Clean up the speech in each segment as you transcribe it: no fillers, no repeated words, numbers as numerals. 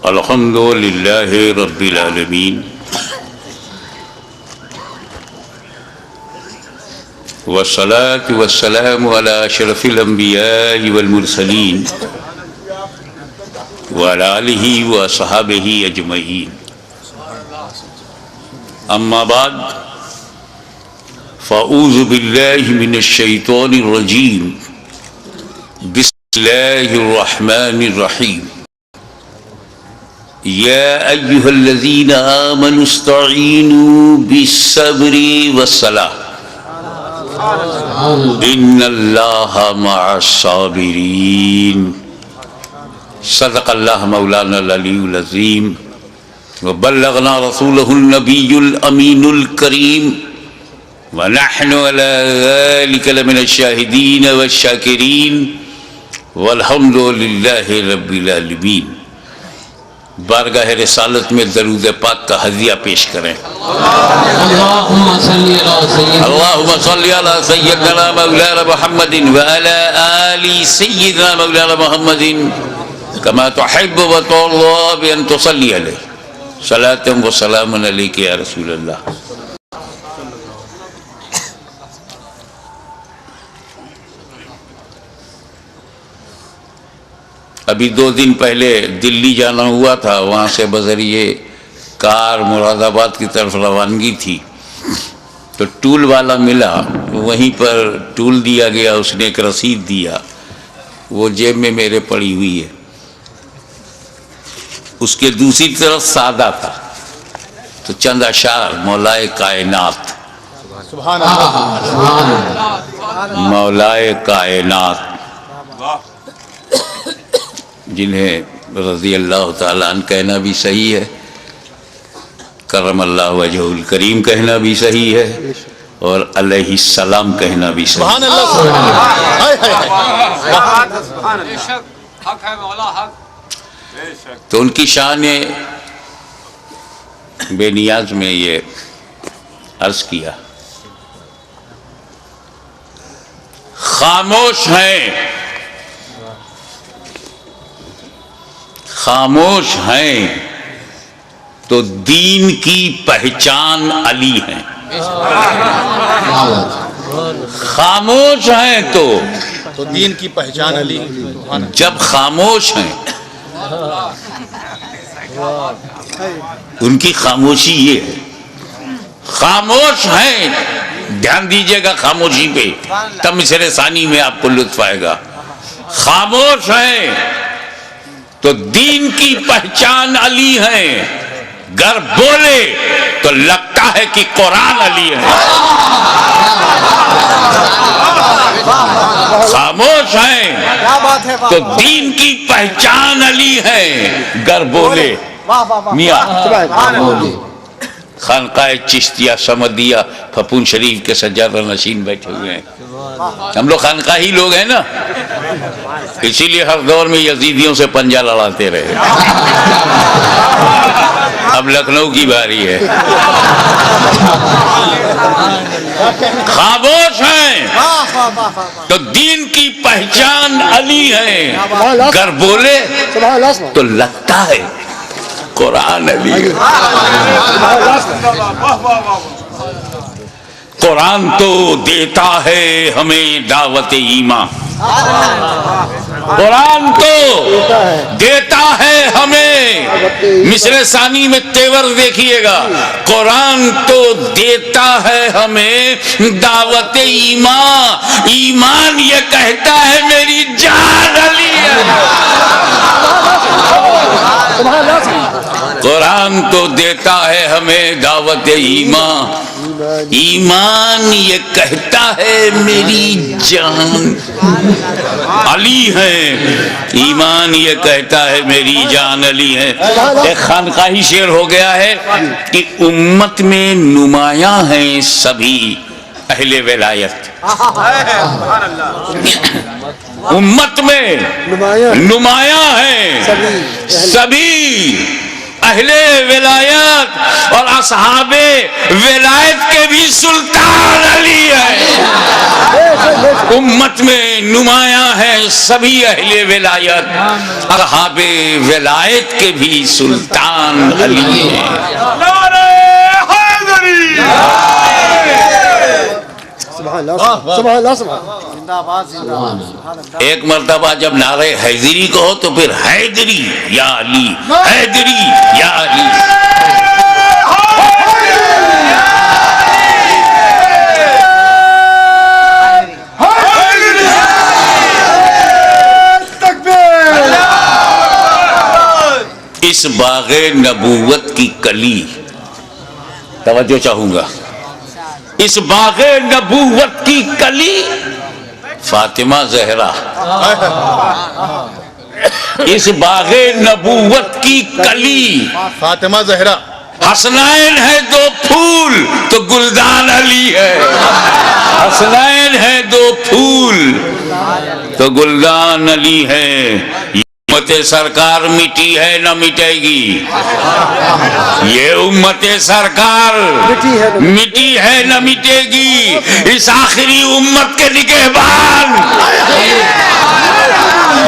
الحمد للہ رب العالمین والصلاة والسلام على اشرف الانبیاء والمرسلین وعلى آلہ وصحابہ اجمعین اما بعد فاعوذ باللہ من الشیطان الرجیم بسم اللہ الرحمن الرحیم یا ایہا الذین آمنوا استعینوا بالصبر والصلاة ان اللہ مع الصابرین صدق اللہ مولانا العلی العظیم وبلغنا رسولہ النبی الامین الکریم ونحن على ذلك لمن الشاہدین والشاکرین والحمد للہ رب العالمین۔ بارگاہ رسالت میں درود پاک کا ہدیہ پیش کریں۔ اللہم صلی علی سیدنا مولانا محمد وعلی آل سیدنا مولانا محمد کما تحب و ترضى بأن تصلی علیہ صلاة و سلام علیک یا رسول اللہ۔ ابھی 2 دن پہلے دلی جانا ہوا تھا، وہاں سے بذریعے کار مراد آباد کی طرف روانگی تھی، تو ٹول والا ملا، وہیں پر ٹول دیا گیا، اس نے ایک رسید دیا، وہ جیب میں میرے پڑی ہوئی ہے۔ اس کے دوسری طرف سادہ تھا، تو چند اشعار مولائے کائنات، مولائے کائنات جنہیں رضی اللہ تعالیٰ عنہ کہنا بھی صحیح ہے، کرم اللہ وجہ الکریم کہنا بھی صحیح ہے، اور علیہ السلام کہنا بھی صحیح ہے۔ تو ان کی شان بے نیاز میں یہ عرض کیا، خاموش ہیں، خاموش ہیں تو دین کی پہچان علی ہیں، خاموش ہیں تو دین کی پہچان علی۔ جب خاموش ہیں ان کی خاموشی یہ ہے، خاموش ہیں، دھیان دیجئے گا خاموشی پہ، تب مصرع ثانی میں آپ کو لطف آئے گا۔ خاموش ہیں تو دین کی پہچان علی ہیں، گر بولے تو لگتا ہے کہ قرآن علی ہے۔ خاموش ہیں تو دین کی پہچان علی ہے، گر بولے میاں خانقاہ چشتیہ سمدیہ پھپون شریف کے سجادہ نشین بیٹھے ہوئے ہیں، ہم لوگ خانقاہی لوگ ہیں نا، اسی لیے ہر دور میں یزیدیوں سے پنجہ لڑاتے رہے۔ اب لکھنؤ کی باری ہے۔ خاموش ہیں تو دین کی پہچان علی ہے، گر بولے تو لگتا ہے قرآن علی ہے۔ قرآن تو دیتا ہے ہمیں دعوت ایمان، قرآن تو دیتا ہے ہمیں، مصرع ثانی میں تیور دیکھیے گا، قرآن تو دیتا ہے ہمیں دعوت ایمان، ایمان یہ کہتا ہے میری جان علی ہے۔ قرآن تو دیتا ہے ہمیں دعوت ایمان، ایمان یہ کہتا ہے میری جان علی ہے، ایمان یہ کہتا ہے میری جان علی ہے۔ ایک خانقاہی شعر ہو گیا ہے کہ امت میں نمایاں ہیں سبھی اہل ولایت، امت میں نمایاں ہیں سبھی اہل ولایت اور اصحاب ولایت کے بھی سلطان علی ہے. امت میں نمایاں ہے سبھی اہل ولایت، اصحاب ولایت کے بھی سلطان علی ہے. ایک مرتبہ جب نعرہ حیدری کہو تو پھر حیدری یا علی، حیدری یا علی. اس باغ نبوت کی کلی، توجہ چاہوں گا، اس باغ نبوت کی کلی فاطمہ زہرا، اس باغ نبوت کی کلی فاطمہ زہرا. حسنین ہے دو پھول تو گلدان علی ہے، حسنین ہے دو پھول تو گلدان علی ہے. امت سرکار مٹی ہے نہ مٹے گی، یہ امت سرکار مٹی ہے نہ مٹے گی. اس آخری امت کے نگہبان،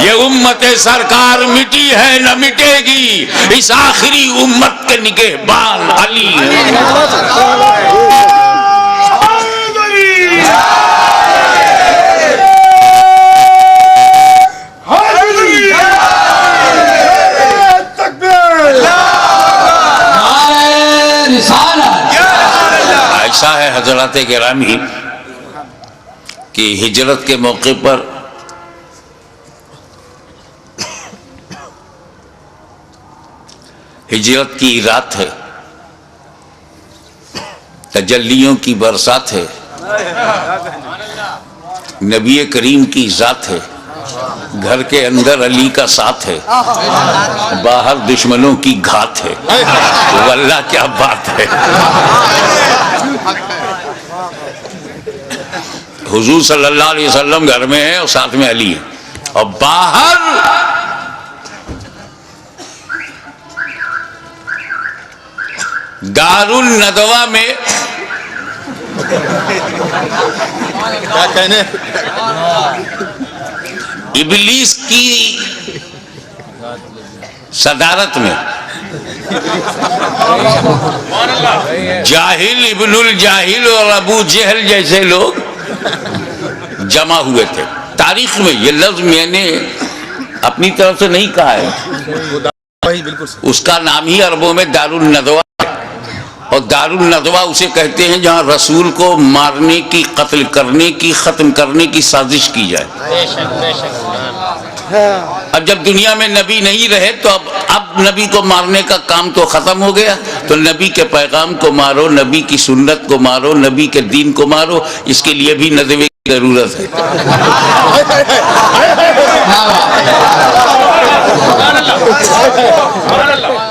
یہ امت سرکار مٹی ہے نہ مٹے گی، اس آخری امت کے نگہبان علی ہے. ایسا ہے حضرات گرامی کہ ہجرت کے موقع پر ہجرت کی رات ہے، تجلیوں کی برسات ہے، نبی کریم کی ذات ہے، گھر کے اندر علی کا ساتھ ہے، باہر دشمنوں کی گھات ہے. واللہ کیا بات ہے. حضور صلی اللہ علیہ وسلم گھر میں ہے اور ساتھ میں علی ہے، اور باہر دار الندوہ میں کیا کہنے ابلیس کی صدارت میں جاہل ابن الجاہل اور ابو جہل جیسے لوگ جمع ہوئے تھے. تاریخ میں یہ لفظ میں نے اپنی طرف سے نہیں کہا ہے، اس کا نام ہی عربوں میں دار الندوہ ہے، اور دار الندوہ اسے کہتے ہیں جہاں رسول کو مارنے کی، قتل کرنے کی، ختم کرنے کی سازش کی جائے. اب جب دنیا میں نبی نہیں رہے تو اب نبی کو مارنے کا کام تو ختم ہو گیا، تو نبی کے پیغام کو مارو، نبی کی سنت کو مارو، نبی کے دین کو مارو. اس کے لیے بھی ندوے کی ضرورت ہے.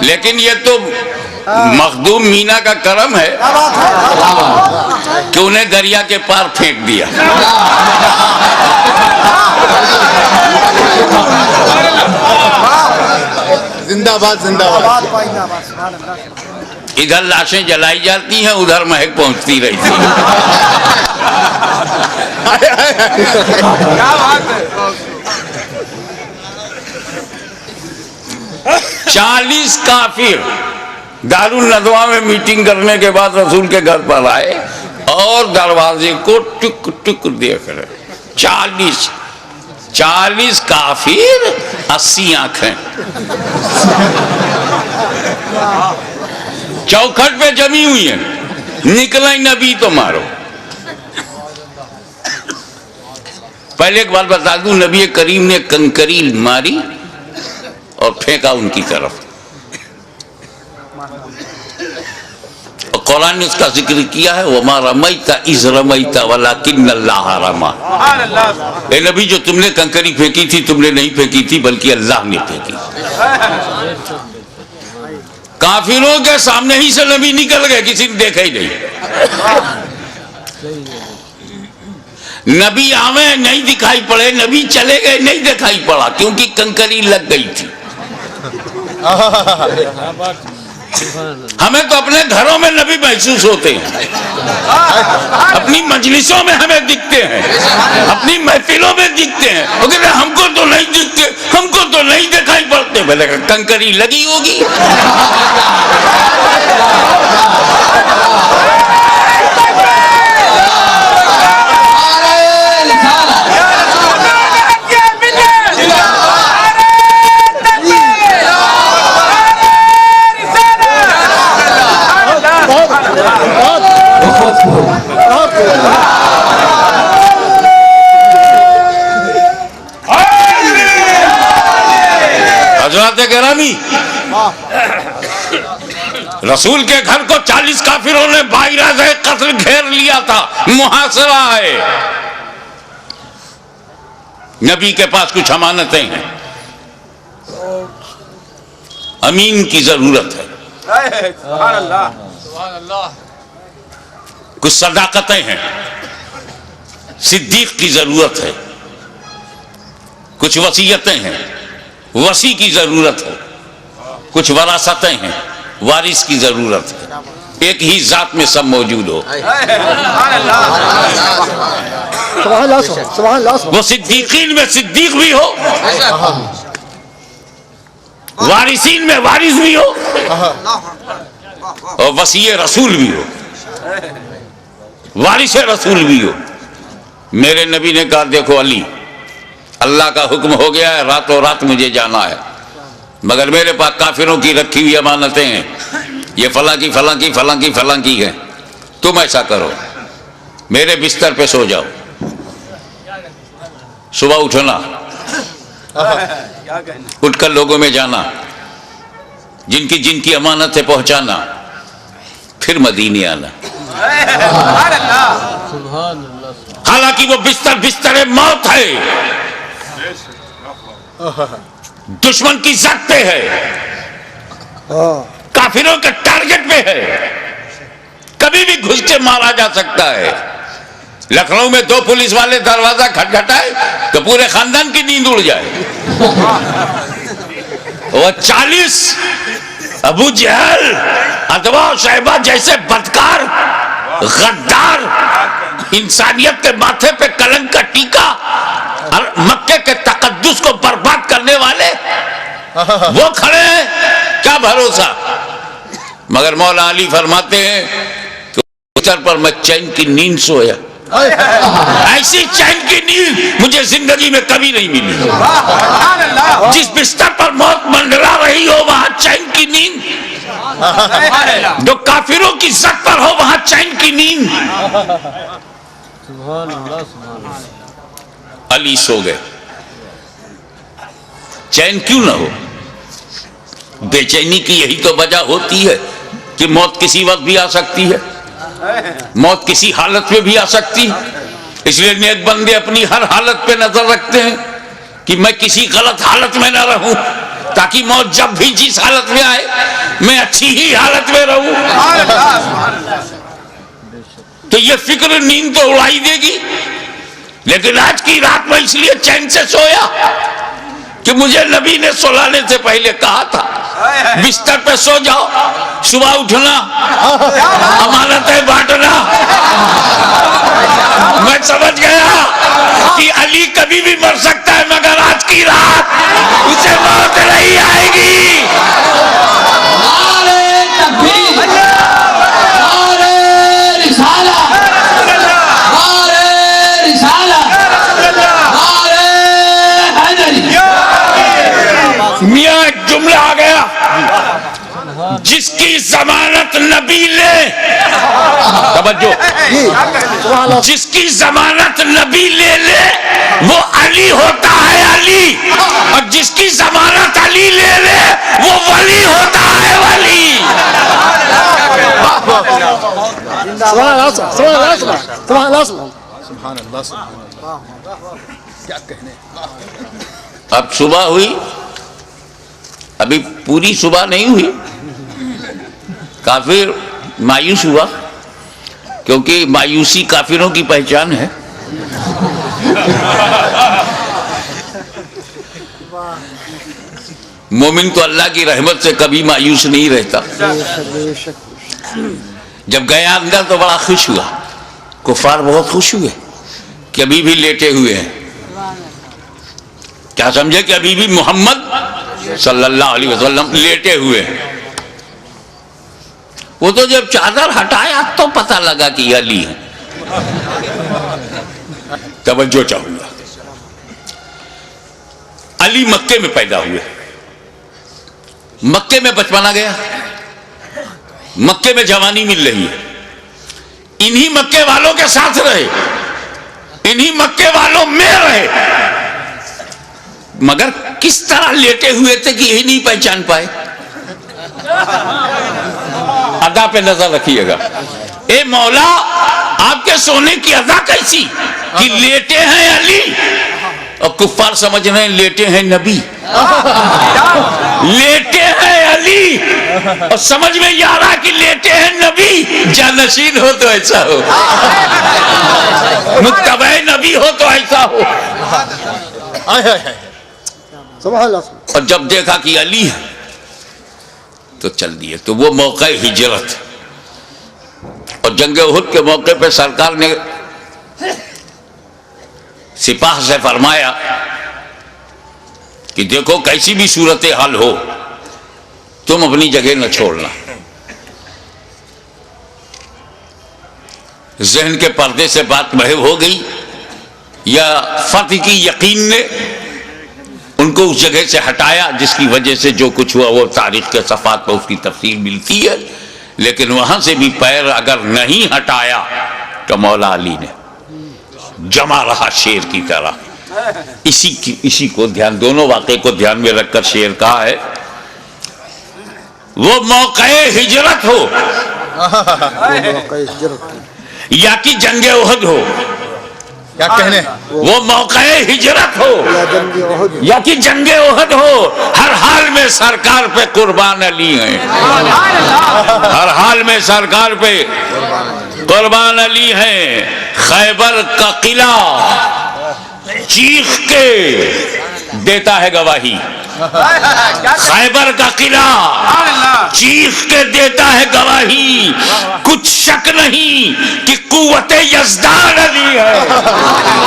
لیکن یہ تو مخدوم مینا کا کرم ہے کہ انہیں دریا کے پار پھینک دیا. زندہ باد زندہ باد. ادھر لاشیں جلائی جاتی ہیں، ادھر مہک پہنچتی رہتی ہے. 40 کافر دار الندوہ میں میٹنگ کرنے کے بعد رسول کے گھر پر آئے اور دروازے کو ٹک ٹک دیکھ رہے. 40 کافر، 80 آنکھیں چوکھٹ پہ جمی ہوئی ہیں. نکلیں نبی تو مارو. پہلے ایک بات بتا دوں، نبی کریم نے کنکری ماری اور پھینکا ان کی طرف. اور قرآن نے اس کا ذکر کیا ہے، وَمَا رَمَيْتَ إِذْ رَمَيْتَ وَلَكِنَّ اللَّهَ رَمَى. اے نبی، جو تم نے کنکری پھینکی تھی تم نے نہیں پھینکی تھی بلکہ اللہ نے پھینکی. کافروں کے سامنے ہی سے نبی نکل گئے، کسی نے دیکھا ہی نہیں. نبی آوے نہیں دکھائی پڑے، نبی چلے گئے نہیں دکھائی پڑا، کیونکہ کنکری لگ گئی تھی. ہمیں تو اپنے گھروں میں نبی محسوس ہوتے ہیں، اپنی مجلسوں میں ہمیں دکھتے ہیں، اپنی محفلوں میں دکھتے ہیں، لیکن ہم کو تو نہیں دکھتے، ہم کو تو نہیں دکھائی پڑتے۔ بھلے کنکری لگی ہوگی۔ حضرات گرامی، رسول کے گھر کو 40 کافروں نے باعث قتل گھیر لیا تھا، محاصرہ ہے۔ نبی کے پاس کچھ امانتیں ہیں، امین کی ضرورت ہے، کچھ صداقتیں ہیں، صدیق کی ضرورت ہے، کچھ وصیتیں ہیں، وصی کی ضرورت ہے، کچھ وراثتیں ہیں، وارث کی ضرورت ہے۔ ایک ہی ذات میں سب موجود ہو۔ وہ صدیقین میں صدیق بھی ہو، وارثین میں وارث بھی ہو، اور وصی رسول بھی ہو، وارث رسول بھی ہو۔ میرے نبی نے کہا دیکھو علی، اللہ کا حکم ہو گیا ہے، راتوں رات مجھے جانا ہے، مگر میرے پاس کافروں کی رکھی ہوئی امانتیں ہیں، یہ فلاں کی فلاں کی فلاں کی فلاں کی ہے۔ تم ایسا کرو، میرے بستر پہ سو جاؤ، صبح اٹھنا، اٹھ کر لوگوں میں جانا، جن کی امانتیں پہنچانا، پھر مدینے آنا۔ حالانکہ وہ بستر موت ہے، دشمن کی زد پہ ہے، کافروں کے ٹارگٹ پہ ہے، کبھی بھی گھس کے مارا جا سکتا ہے۔ لکھنؤ میں 2 پولیس والے دروازہ کھٹکھٹائے تو پورے خاندان کی نیند اڑ جائے۔ وہ 40 ابو جہل، ادوا و شیبہ جیسے بدکار، غدار، انسانیت کے ماتھے پہ کلنک کا ٹیکا، اور مکے کے تقدس کو برباد کرنے والے وہ کھڑے ہیں، کیا بھروسہ۔ مگر مولا علی فرماتے ہیں کہ بستر پر میں چین کی نیند سویا، ایسی چین کی نیند مجھے زندگی میں کبھی نہیں ملی۔ جس بستر پر موت منڈرا رہی ہو وہاں چین کی نیند، جو کافروں کی زد پر ہو وہاں چین کی نیند۔ علی سو گئے، چین کیوں نہ ہو؟ بے چینی کی یہی تو وجہ ہوتی ہے کہ موت کسی وقت بھی آ سکتی ہے، موت کسی حالت میں بھی آ سکتی ہے۔ اس لیے نیک بندے اپنی ہر حالت پہ نظر رکھتے ہیں کہ میں کسی غلط حالت میں نہ رہوں، تاکہ موت جب بھی جس حالت میں آئے میں اچھی ہی حالت میں رہوں۔ تو یہ فکر نیند تو اڑائی دے گی، لیکن آج کی رات میں اس لیے چین سے سویا کہ مجھے نبی نے سلانے سے پہلے کہا تھا بستر پہ سو جاؤ، صبح اٹھنا، امانتیں بانٹنا۔ میں سمجھ گیا کہ علی کبھی بھی مر سکتا ہے، مگر آج کی رات اسے موت نہیں آئے گی۔ میاں ایک جملہ آ گیا، جس کی ضمانت نبی لے، توجہ، جس کی ضمانت نبی لے لے وہ علی ہوتا ہے، علی، اور جس کی ضمانت علی لے لے وہ ولی ہوتا ہے، ولی۔ اب صبح ہوئی، ابھی پوری صبح نہیں ہوئی، کافر مایوس ہوا، کیونکہ مایوسی کافروں کی پہچان ہے۔ مومن تو اللہ کی رحمت سے کبھی مایوس نہیں رہتا. جب گیا اندر تو بڑا خوش ہوا. کفار بہت خوش ہوئے کہ ابھی بھی لیٹے ہوئے ہیں. کیا سمجھے کہ ابھی بھی محمد صلی اللہ علیہ وسلم لیٹے ہوئے ہیں. وہ تو جب چادر ہٹایا تو پتہ لگا کہ یہ علی ہے. توجہ چاہوں گا. علی مکے میں پیدا ہوئے. مکے میں بچپنا گیا, مکے میں جوانی مل رہی ہے. انہی مکے والوں کے ساتھ رہے, انہی مکے والوں میں رہے, مگر کس طرح لیٹے ہوئے تھے کہ یہی نہیں پہچان پائے. ادا پہ نظر رکھیے گا. اے مولا آپ کے سونے کی ادا کیسی کہ لیٹے ہیں علی, اور کفار سمجھ رہے ہیں لیٹے ہیں نبی. لیٹے ہیں علی اور سمجھ میں یہ آ رہا کہ لیٹے ہیں نبی. جانشین ہو تو ایسا ہو, متبع نبی ہو تو ایسا ہو. اور جب دیکھا کہ علی ہے تو چل دیے. تو وہ موقع ہجرت اور جنگ احد کے موقع پہ سرکار نے سپاہ سے فرمایا کہ دیکھو کیسی بھی صورتحال ہو تم اپنی جگہ نہ چھوڑنا. ذہن کے پردے سے بات محو ہو گئی یا فتح کی یقین نے ان کو اس جگہ سے ہٹایا جس کی وجہ سے جو کچھ ہوا وہ تاریخ کے صفحات پر اس کی تفصیل ملتی ہے. لیکن وہاں سے بھی پیر اگر نہیں ہٹایا تو مولا علی نے جمع رہا شیر کی طرح. اسی کو دھیان, دونوں واقعے کو دھیان میں رکھ کر شیر کہا ہے. وہ موقع ہجرت ہو یا کہ جنگ احد ہو, کیا کہنے, وہ موقع ہجرت ہو یا کہ جنگ احد ہو, ہر حال میں سرکار پہ قربان علی ہیں. ہر حال میں سرکار پہ قربان علی ہیں. خیبر کا قلعہ چیخ کے دیتا ہے گواہی. خیبر کا قلعہ چیخ کے دیتا ہے گواہی. کچھ شک نہیں کہ قوت یزدان علی ہے.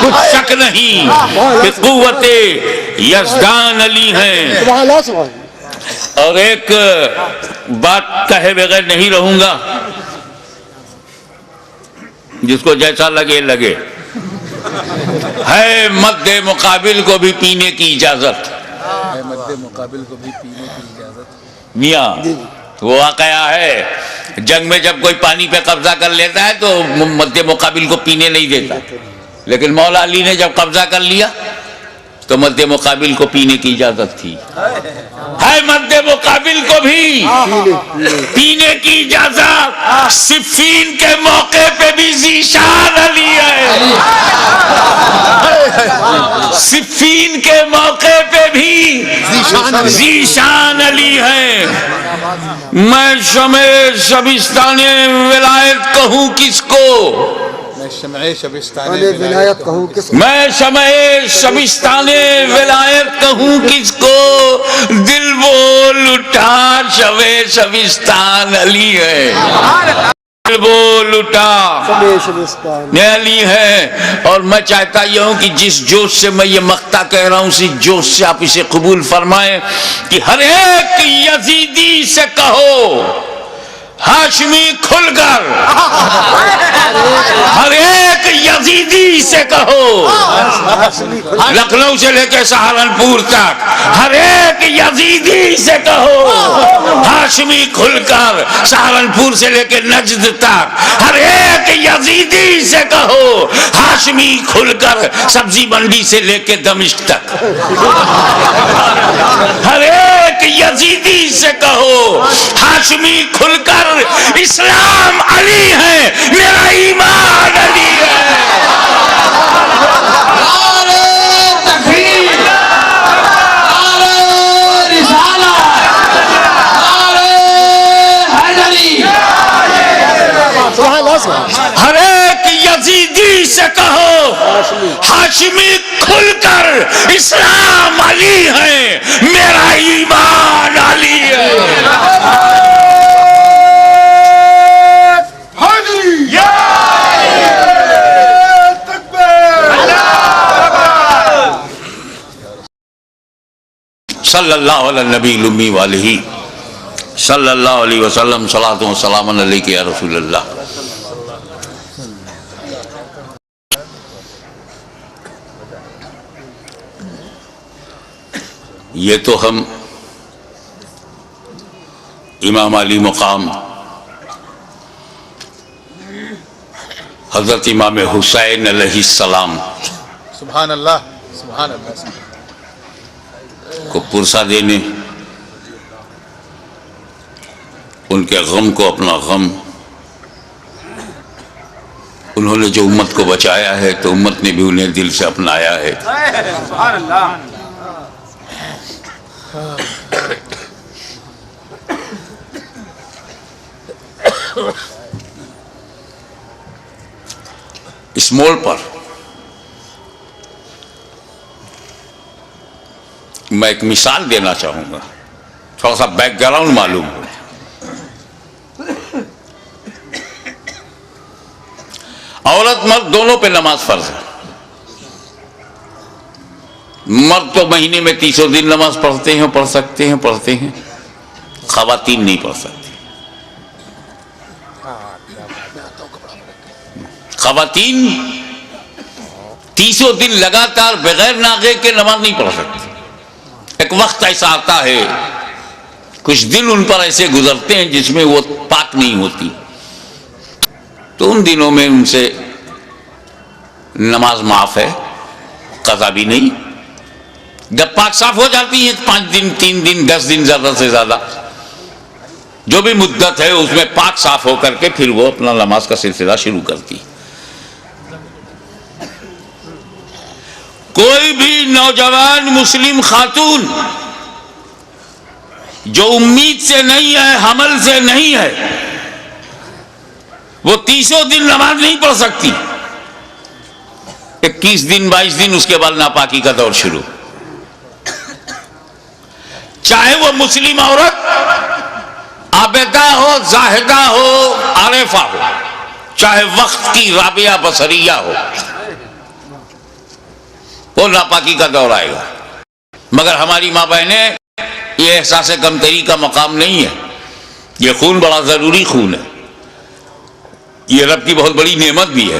کچھ شک نہیں کہ قوت یزدان علی ہے. اور ایک بات کہے بغیر نہیں رہوں گا, جس کو جیسا لگے لگے. ہے مد مقابل کو بھی پینے کی اجازت. مقابل کو بھی پینے کی اجازت. میاں وہ واقعہ ہے, جنگ میں جب کوئی پانی پہ قبضہ کر لیتا ہے تو مد مقابل کو پینے نہیں دیتا. لیکن مولا علی نے جب قبضہ کر لیا تو مد مقابل کو پینے کی اجازت تھی. ہے مد مقابل کو بھی پینے کی اجازت. صفین کے موقع پہ بھی ذیشان علی ہے. صفین کے موقع پہ بھی ذیشان علی ہے. میں شمع شبستان ولایت کہوں کس کو, میں شمع شبستان ولایت کہوں کس کو, میں شمع شبستان ولایت کہوں کس کو. دل بول اٹھا شمع شبستان علی ہے. دل بول اٹھا علی ہے. اور میں چاہتا یہ ہوں کہ جس جوش سے میں یہ مقطع کہہ رہا ہوں اسی جوش سے آپ اسے قبول فرمائیں کہ ہر ایک یزیدی سے کہو ہاشمی کھل کر. ہر ایک یزیدی سے کہو, لکھنؤ سے لے کے سہارنپور تک ہر ایک یزیدی سے کہو ہاشمی کھل کر. سہارنپور سے لے کے نجد تک ہر ایک یزیدی سے کہو ہاشمی کھل کر. سبزی منڈی سے لے کے دمشق تک ہر ایک یزیدی سے کہو ہاشمی کھل کر. اسلام علی ہے, میرا ایمان علی ہے. نعرہ تکبیر, نعرہ رسالت, نعرہ حیدری. ہر ایک یزیدی سے کہو ہاشمی کھل کر اسلام علی ہے، میرا ایمان علی ہے۔ صلی اللہ علیہ نبی الامی والہ صلی اللہ علیہ وسلم، صلاۃ و سلام علیک یا رسول اللہ۔ یہ تو ہم امام علی مقام حضرت امام حسین علیہ السلام سبحان اللہ، سبحان اللہ، کو پرسہ دینے، ان کے غم کو اپنا غم، انہوں نے جو امت کو بچایا ہے تو امت نے بھی انہیں دل سے اپنایا ہے۔ سبحان اللہ۔ اس موڑ پر میں ایک مثال دینا چاہوں گا، تھوڑا سا بیک گراؤنڈ معلوم ہو۔ عورت مرد دونوں پہ نماز فرض ہے۔ مرد تو مہینے میں 30 دن نماز پڑھتے ہیں، خواتین نہیں پڑھ سکتی۔ خواتین 30 دن لگاتار بغیر ناغے کے نماز نہیں پڑھ سکتی۔ ایک وقت ایسا آتا ہے، کچھ دن ان پر ایسے گزرتے ہیں جس میں وہ پاک نہیں ہوتی، تو ان دنوں میں ان سے نماز معاف ہے، قضا بھی نہیں۔ جب پاک صاف ہو جاتی ہیں 5 دن 3 دن 10 دن زیادہ سے زیادہ جو بھی مدت ہے اس میں پاک صاف ہو کر کے پھر وہ اپنا نماز کا سلسلہ شروع کرتی۔ کوئی بھی نوجوان مسلم خاتون جو امید سے نہیں ہے، حمل سے نہیں ہے، وہ 30 دن نماز نہیں پڑھ سکتی۔ 21 دن 22 دن اس کے بعد ناپاکی کا دور شروع، چاہے وہ مسلم عورت عابدہ ہو، زاہدہ ہو، عارفہ ہو، چاہے وقت کی رابعہ بصریہ ہو، وہ ناپاکی کا دور آئے گا۔ مگر ہماری ماں بہنیں، یہ احساس کمتری کا مقام نہیں ہے، یہ خون بڑا ضروری خون ہے، یہ رب کی بہت بڑی نعمت بھی ہے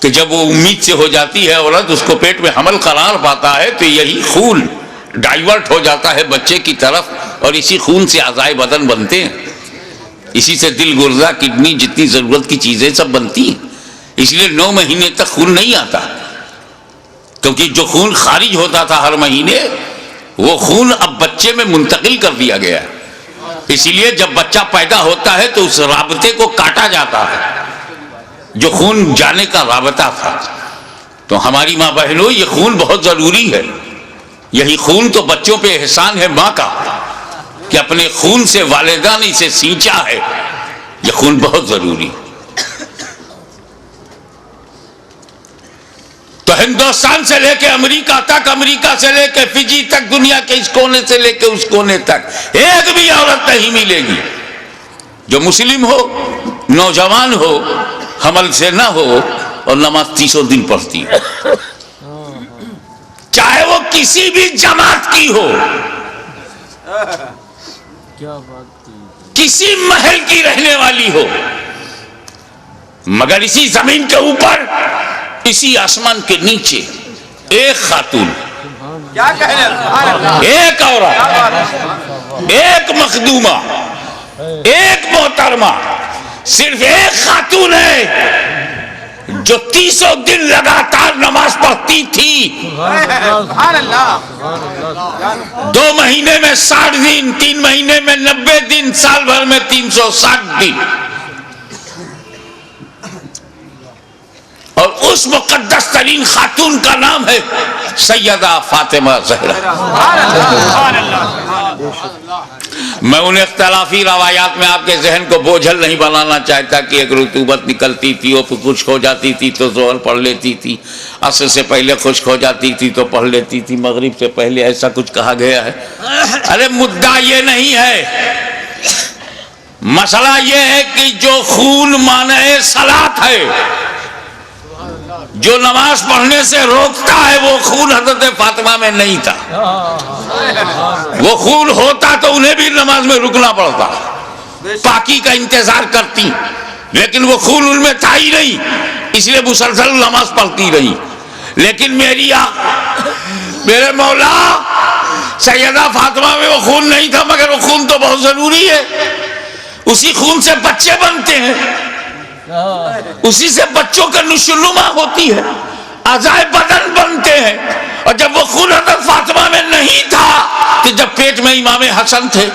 کہ جب وہ امید سے ہو جاتی ہے عورت، اس کو پیٹ میں حمل قرار پاتا ہے تو یہی خون ڈائیورٹ ہو جاتا ہے بچے کی طرف، اور اسی خون سے اعضائے بدن بنتے ہیں، اسی سے دل، گردہ، کڈنی، جتنی ضرورت کی چیزیں سب بنتی ہیں۔ اس لیے 9 مہینے تک خون نہیں آتا، کیونکہ جو خون خارج ہوتا تھا ہر مہینے وہ خون اب بچے میں منتقل کر دیا گیا ہے۔ اسی لیے جب بچہ پیدا ہوتا ہے تو اس رابطے کو کاٹا جاتا ہے جو خون جانے کا رابطہ تھا۔ تو ہماری ماں بہنوں، یہ خون بہت ضروری ہے، یہی خون تو بچوں پہ احسان ہے ماں کا کہ اپنے خون سے والدہ نے اسے سینچا ہے، یہ خون بہت ضروری۔ تو ہندوستان سے لے کے امریکہ تک، امریکہ سے لے کے فجی تک، دنیا کے اس کونے سے لے کے اس کونے تک ایک بھی عورت نہیں ملے گی جو مسلم ہو، نوجوان ہو، حمل سے نہ ہو اور نماز 30 دن پڑھتی ہے، چاہے وہ کسی بھی جماعت کی ہو، کسی محل کی رہنے والی ہو، مگر اسی زمین کے اوپر، اسی آسمان کے نیچے ایک خاتون، کیا کہنے، سبحان اللہ، ایک عورت، ایک مخدومہ، ایک محترمہ، صرف ایک خاتون ہے جو 30 دن لگاتار نماز پڑھتی تھی۔ سبحان اللہ، 2 مہینے میں 60 دن، 3 مہینے میں 90 دن، سال بھر میں 360 دن، اور اس مقدس ترین خاتون کا نام ہے سیدہ فاطمہ زہرا۔ میں ان اختلافی روایات میں آپ کے ذہن کو بوجھل نہیں بنانا چاہتا کہ ایک رطوبت نکلتی تھی اور پھر خشک ہو جاتی تھی تو ظہر پڑھ لیتی تھی، عصر سے پہلے خشک ہو جاتی تھی تو پڑھ لیتی تھی، مغرب سے پہلے ایسا کچھ کہا گیا ہے۔ ارے مدعا یہ نہیں ہے، مسئلہ یہ ہے کہ جو خون مانع صلاۃ ہے، جو نماز پڑھنے سے روکتا ہے، وہ خون حضرت فاطمہ میں نہیں تھا۔ وہ خون ہوتا تو انہیں بھی نماز میں رکنا پڑتا، پاکی کا انتظار کرتی، لیکن وہ خون ان میں تھا ہی نہیں، اس لیے مسلسل نماز پڑھتی رہی۔ لیکن میرے مولا سیدہ فاطمہ میں وہ خون نہیں تھا، مگر وہ خون تو بہت ضروری ہے، اسی خون سے بچے بنتے ہیں، اسی سے بچوں کا نشوونما ہوتی ہے، اعضائے بدن بنتے ہیں۔ اور جب وہ خون حضرت فاطمہ میں نہیں تھا، تو جب پیٹ میں امام حسن تھے،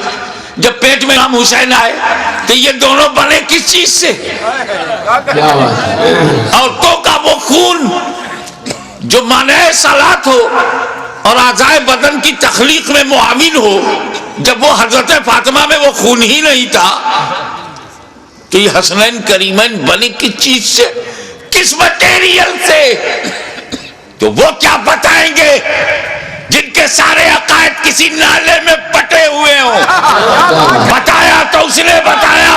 جب پیٹ میں امام حسین آئے، تو یہ دونوں بنے کس چیز سے؟ عورتوں کا وہ خون جو مانع صلاۃ ہو اور اعضائے بدن کی تخلیق میں معاون ہو، جب وہ حضرت فاطمہ میں وہ خون ہی نہیں تھا، تو یہ حسنین کریمین بنے کس چیز سے، کس مٹیریل سے؟ تو وہ کیا بتائیں گے جن کے سارے عقائد کسی نالے میں پٹے ہوئے ہوں؟ بتایا تو اس نے بتایا،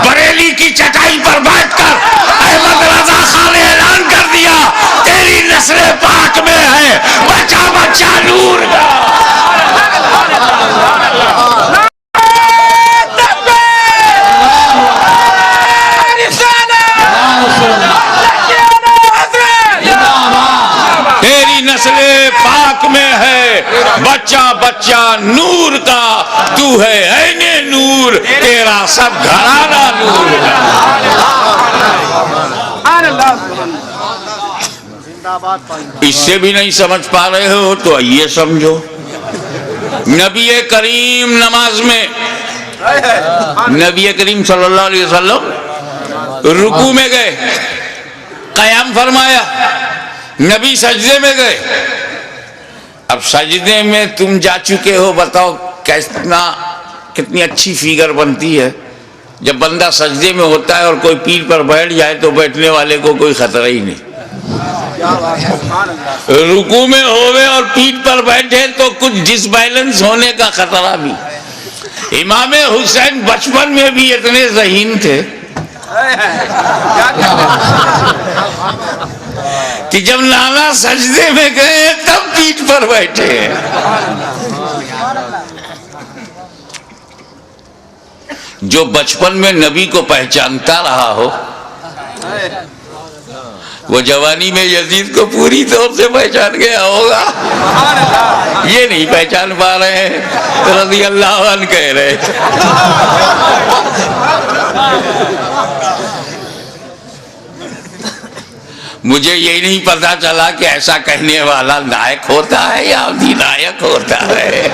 بریلی کی چٹائی پر بیٹھ کر احمد رضا خان نے اعلان کر دیا، تیری نسل پاک میں ہے بچہ بچہ نور کا۔ تیری نسل پاک میں ہے بچہ بچہ نور کا، تو ہے عین نور، تیرا سب گھرانہ نور کا۔ اس سے بھی نہیں سمجھ پا رہے ہو تو یہ سمجھو، نبی کریم نماز میں، نبی کریم صلی اللہ علیہ وسلم رکوع میں گئے، قیام فرمایا، نبی سجدے میں گئے۔ اب سجدے میں تم جا چکے ہو، بتاؤ کتنی اچھی فیگر بنتی ہے جب بندہ سجدے میں ہوتا ہے اور کوئی پیر پر بیٹھ جائے تو بیٹھنے والے کو کوئی خطرہ ہی نہیں۔ رکوع میں ہوئے اور پیٹھ پر بیٹھے تو کچھ ڈس بیلنس ہونے کا خطرہ بھی۔ امام حسین بچپن میں بھی اتنے ذہین تھے کہ جب نانا سجدے میں گئے تب پیٹھ پر بیٹھے ہیں۔ جو بچپن میں نبی کو پہچانتا رہا ہو، وہ جوانی میں یزید کو پوری طور سے پہچان گیا ہوگا۔ یہ نہیں پہچان پا رہے ہیں، رضی اللہ عنہ کہہ رہے۔ مجھے یہ نہیں پتا چلا کہ ایسا کہنے والا نائک ہوتا ہے یا ادھینائک ہوتا ہے۔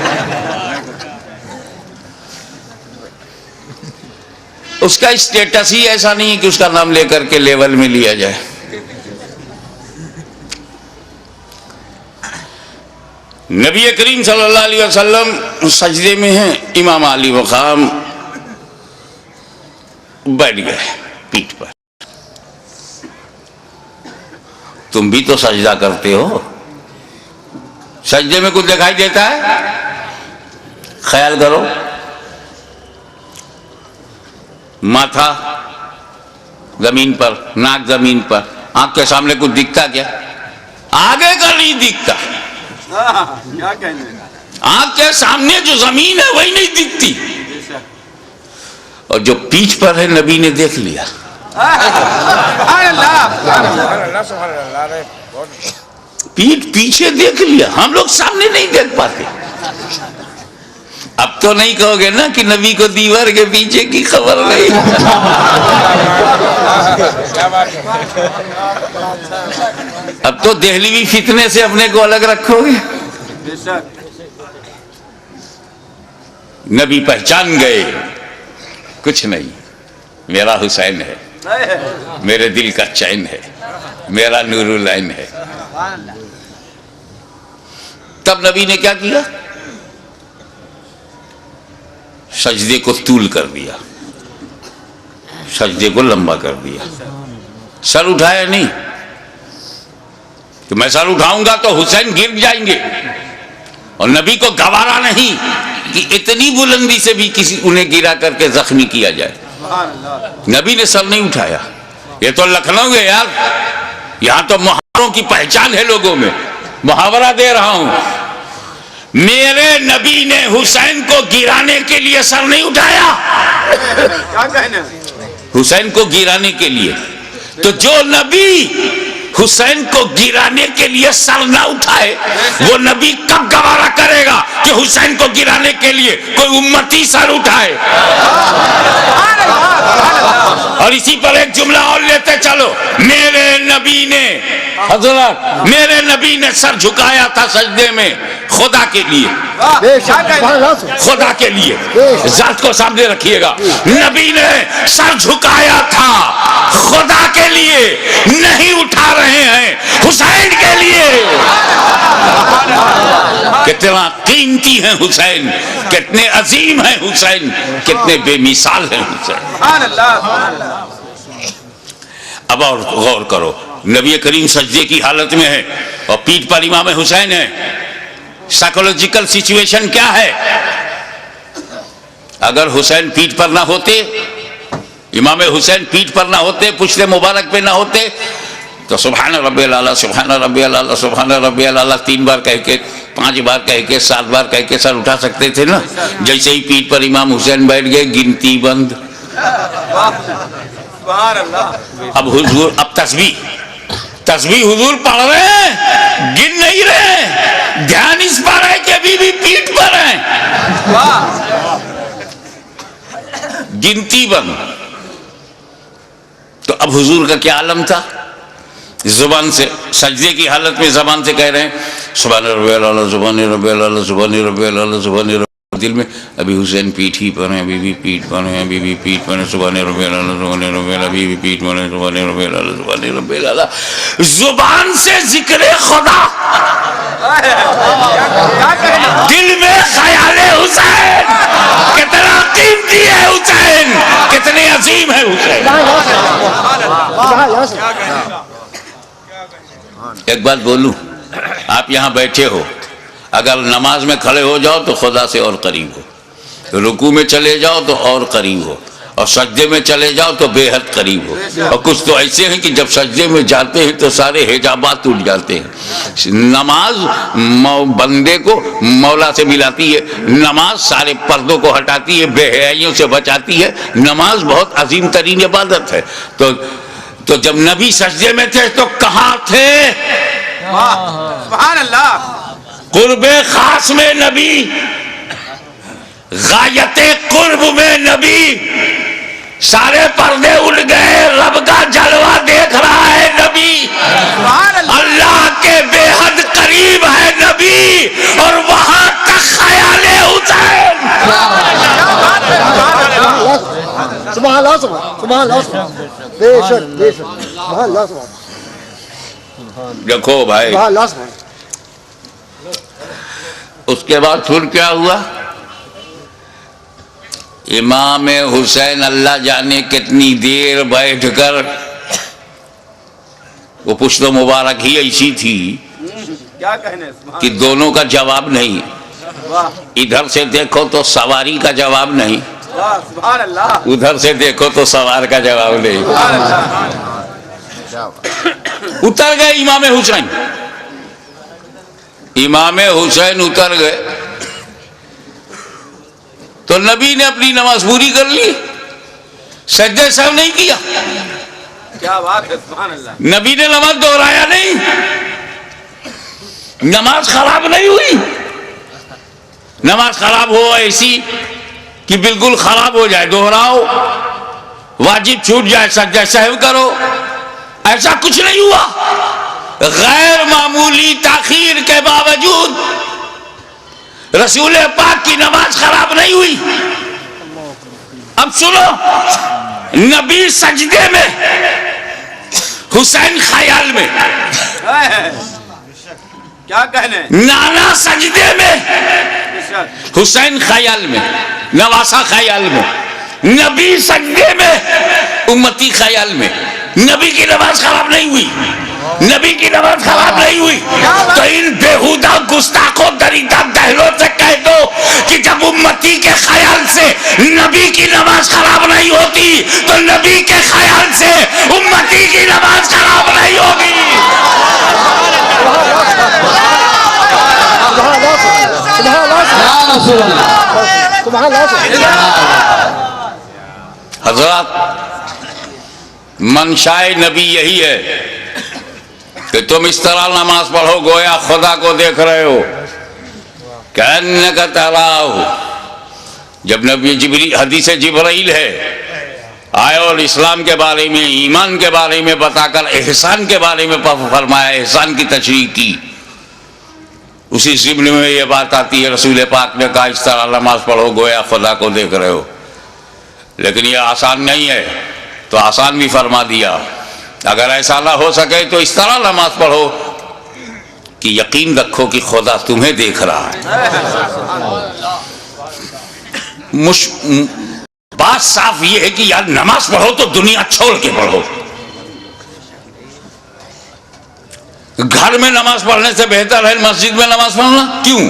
اس کا اسٹیٹس ہی ایسا نہیں ہے کہ اس کا نام لے کر کے لیول میں لیا جائے۔ نبی کریم صلی اللہ علیہ وسلم سجدے میں ہیں، امام علی مقام بیٹھ گئے پیٹھ پر۔ تم بھی تو سجدہ کرتے ہو، سجدے میں کچھ دکھائی دیتا ہے؟ خیال کرو، ماتھا زمین پر، ناک زمین پر، آنکھ کے سامنے کچھ دکھتا کیا؟ آگے کا نہیں دکھتا، آنکھ کے سامنے جو زمین ہے وہی نہیں دکھتی، اور جو پیٹھ پر ہے نبی نے دیکھ لیا۔ پیٹھ پیچھے دیکھ لیا، ہم لوگ سامنے نہیں دیکھ پاتے۔ اب تو نہیں کہو گے نا کہ نبی کو دیوار کے پیچھے کی خبر نہیں۔ اب تو دہلوی فتنے سے اپنے کو الگ رکھو گے۔ نبی پہچان گئے، کچھ نہیں، میرا حسین ہے، میرے دل کا چین ہے، میرا نور العین ہے۔ تب نبی نے کیا کیا؟ سجدے کو طول کر دیا، سجدے کو لمبا کر دیا، سر اٹھایا نہیں کہ میں سر اٹھاؤں گا تو حسین گر جائیں گے، اور نبی کو گوارا نہیں کہ اتنی بلندی سے بھی کسی انہیں گرا کر کے زخمی کیا جائے، نبی نے سر نہیں اٹھایا۔ یہ تو لکھنؤ ہے یار، یہاں تو محاوروں کی پہچان ہے لوگوں میں، محاورہ دے رہا ہوں، میرے نبی نے حسین کو گرانے کے لیے سر نہیں اٹھایا، کیا کہنے حسین کو گرانے کے لیے، تو جو نبی حسین کو گرانے کے لیے سر نہ اٹھائے وہ نبی کب گوارا کرے گا کہ حسین کو گرانے کے لیے کوئی امتی سر اٹھائے؟ اور اسی پر ایک جملہ اور لیتے چلو، میرے نبی نے حضرت میرے نبی نے سر جھکایا تھا سجدے میں خدا کے لیے، خدا کے لیے، ذات کو سامنے رکھیے گا، نبی نے سر جھکایا تھا خدا کے لیے، نہیں اٹھا رہے ہیں حسین کے لیے۔ کتنا قیمتی ہیں حسین، کتنے عظیم ہیں حسین، کتنے بے مثال ہیں حسین۔ اب اور غور کرو، نبی کریم سجدے کی حالت میں ہے اور پیٹھ پر امام حسین ہے، سائیکولوجیکل سچویشن کیا ہے؟ اگر حسین پیٹھ پر نہ ہوتے، امام حسین پیٹھ پر نہ ہوتے، پشت مبارک پہ نہ ہوتے، تو سبحان ربی الاعلیٰ سبحان ربی الاعلیٰ سبحان ربی الاعلیٰ 3 بار کہہ کے 5 بار کہہ کے 7 بار کہہ کے سر اٹھا سکتے تھے نا۔ جیسے ہی پیٹھ پر امام حسین بیٹھ گئے، گنتی بند۔ اب حضور، اب تسبیح حضور پڑھ رہے ہیں، گن نہیں رہے، دھیان اس پر ہے کہ ابھی بھی پیٹھ پر ہیں، گنتی بند۔ تو اب حضور کا کیا عالم تھا؟ زبان سے، سجدے کی حالت میں زبان سے کہہ رہے ہیں سبحان ربی الاعلیٰ سبحان ربی الاعلیٰ سبحان ربی الاعلیٰ سبحان ربی، دل میں ابھی حسین پیٹھ ہی پر ہیں، ابھی بھی پیٹھ پر ہیں، ابھی بھی پیٹھ پر ہیں، سبحان ربی الاعلیٰ سبحان ربی الاعلیٰ، ابھی بھی پیٹھ پر ہیں، سبحان ربی الاعلیٰ سبحان ربی الاعلیٰ۔ زبان سے ذکر خدا، دل میں خیال حسین، کتنا قیمتی ہے حسین، کتنے عظیم ہے حسین۔ ایک بات بولوں، آپ یہاں بیٹھے ہو، اگر نماز میں کھڑے ہو جاؤ تو خدا سے اور قریب ہو، رکوع میں چلے جاؤ تو اور قریب ہو، اور سجدے میں چلے جاؤ تو بے حد قریب ہو۔ اور کچھ تو ایسے ہیں کہ جب سجدے میں جاتے ہیں تو سارے حجابات ٹوٹ جاتے ہیں۔ نماز بندے کو مولا سے ملاتی ہے، نماز سارے پردوں کو ہٹاتی ہے، بے حیائیوں سے بچاتی ہے، نماز بہت عظیم ترین عبادت ہے۔ تو جب نبی سجدے میں تھے تو کہاں تھے؟ سبحان اللہ، قرب خاص میں نبی، غایت قرب میں نبی، سارے پردے اڑ گئے، رب کا جلوہ دیکھ رہا ہے نبی، اللہ کے بے حد قریب ہے نبی، اور وہاں تک خیال حسین۔ سبحان اللہ سبحان اللہ، بے شک بے شک، سبحان اللہ سبحان، دیکھو بھائی، سبحان اللہ سبحان۔ اس کے بعد پھر کیا ہوا؟ امام حسین اللہ جانے کتنی دیر بیٹھ کر، وہ پشت مبارک ہی ایسی تھی کیا کہنے، کہ دونوں کا جواب نہیں، ادھر سے دیکھو تو سواری کا جواب نہیں، سبحان اللہ، ادھر سے دیکھو تو سوار کا جواب نہیں۔ اتر گئے امام حسین، امام حسین اتر گئے تو نبی نے اپنی نماز پوری کر لی، سجدے سہو نہیں کیا، کیا بات ہے، سبحان اللہ، نبی نے نماز دہرایا نہیں، نماز خراب نہیں ہوئی۔ نماز خراب ہو ایسی کہ بالکل خراب ہو جائے، دہراؤ، واجب چھوٹ جائے، سجدہ سہو کرو، ایسا کچھ نہیں ہوا۔ غیر معمولی تاخیر کے باوجود رسول پاک کی نماز خراب نہیں ہوئی۔ اب سنو، نبی سجدے میں، حسین خیال میں، کیا کہنے، نانا سجدے میں، حسین خیال میں، نواسہ خیال میں، نبی سجدے میں، امتی خیال میں. نبی کی نماز خراب نہیں ہوئی، نبی کی نماز خراب نہیں ہوئی. تو ان بےہودہ گستاخوں دریدہ دہلوں سے کہہ دو کہ جب امتی کے خیال سے نبی کی نماز خراب نہیں ہوتی تو نبی کے خیال سے امتی کی نماز خراب نہیں ہوگی. حضرات، منشائے نبی یہی ہے کہ تم اس طرح نماز پڑھو گویا خدا کو دیکھ رہے ہو. کأنک تراہ. جب نبی حدیث جبرائیل ہے آئے اور اسلام کے بارے میں، ایمان کے بارے میں بتا کر احسان کے بارے میں فرمایا، احسان کی تشریح کی. اسی ضمن میں یہ بات آتی ہے، رسول پاک نے کہا اس طرح نماز پڑھو گویا خدا کو دیکھ رہے ہو. لیکن یہ آسان نہیں ہے تو آسان بھی فرما دیا. اگر ایسا نہ ہو سکے تو اس طرح نماز پڑھو کہ یقین رکھو کہ خدا تمہیں دیکھ رہا ہے. بات صاف یہ ہے کہ یار نماز پڑھو تو دنیا چھوڑ کے پڑھو. گھر میں نماز پڑھنے سے بہتر ہے مسجد میں نماز پڑھنا. کیوں؟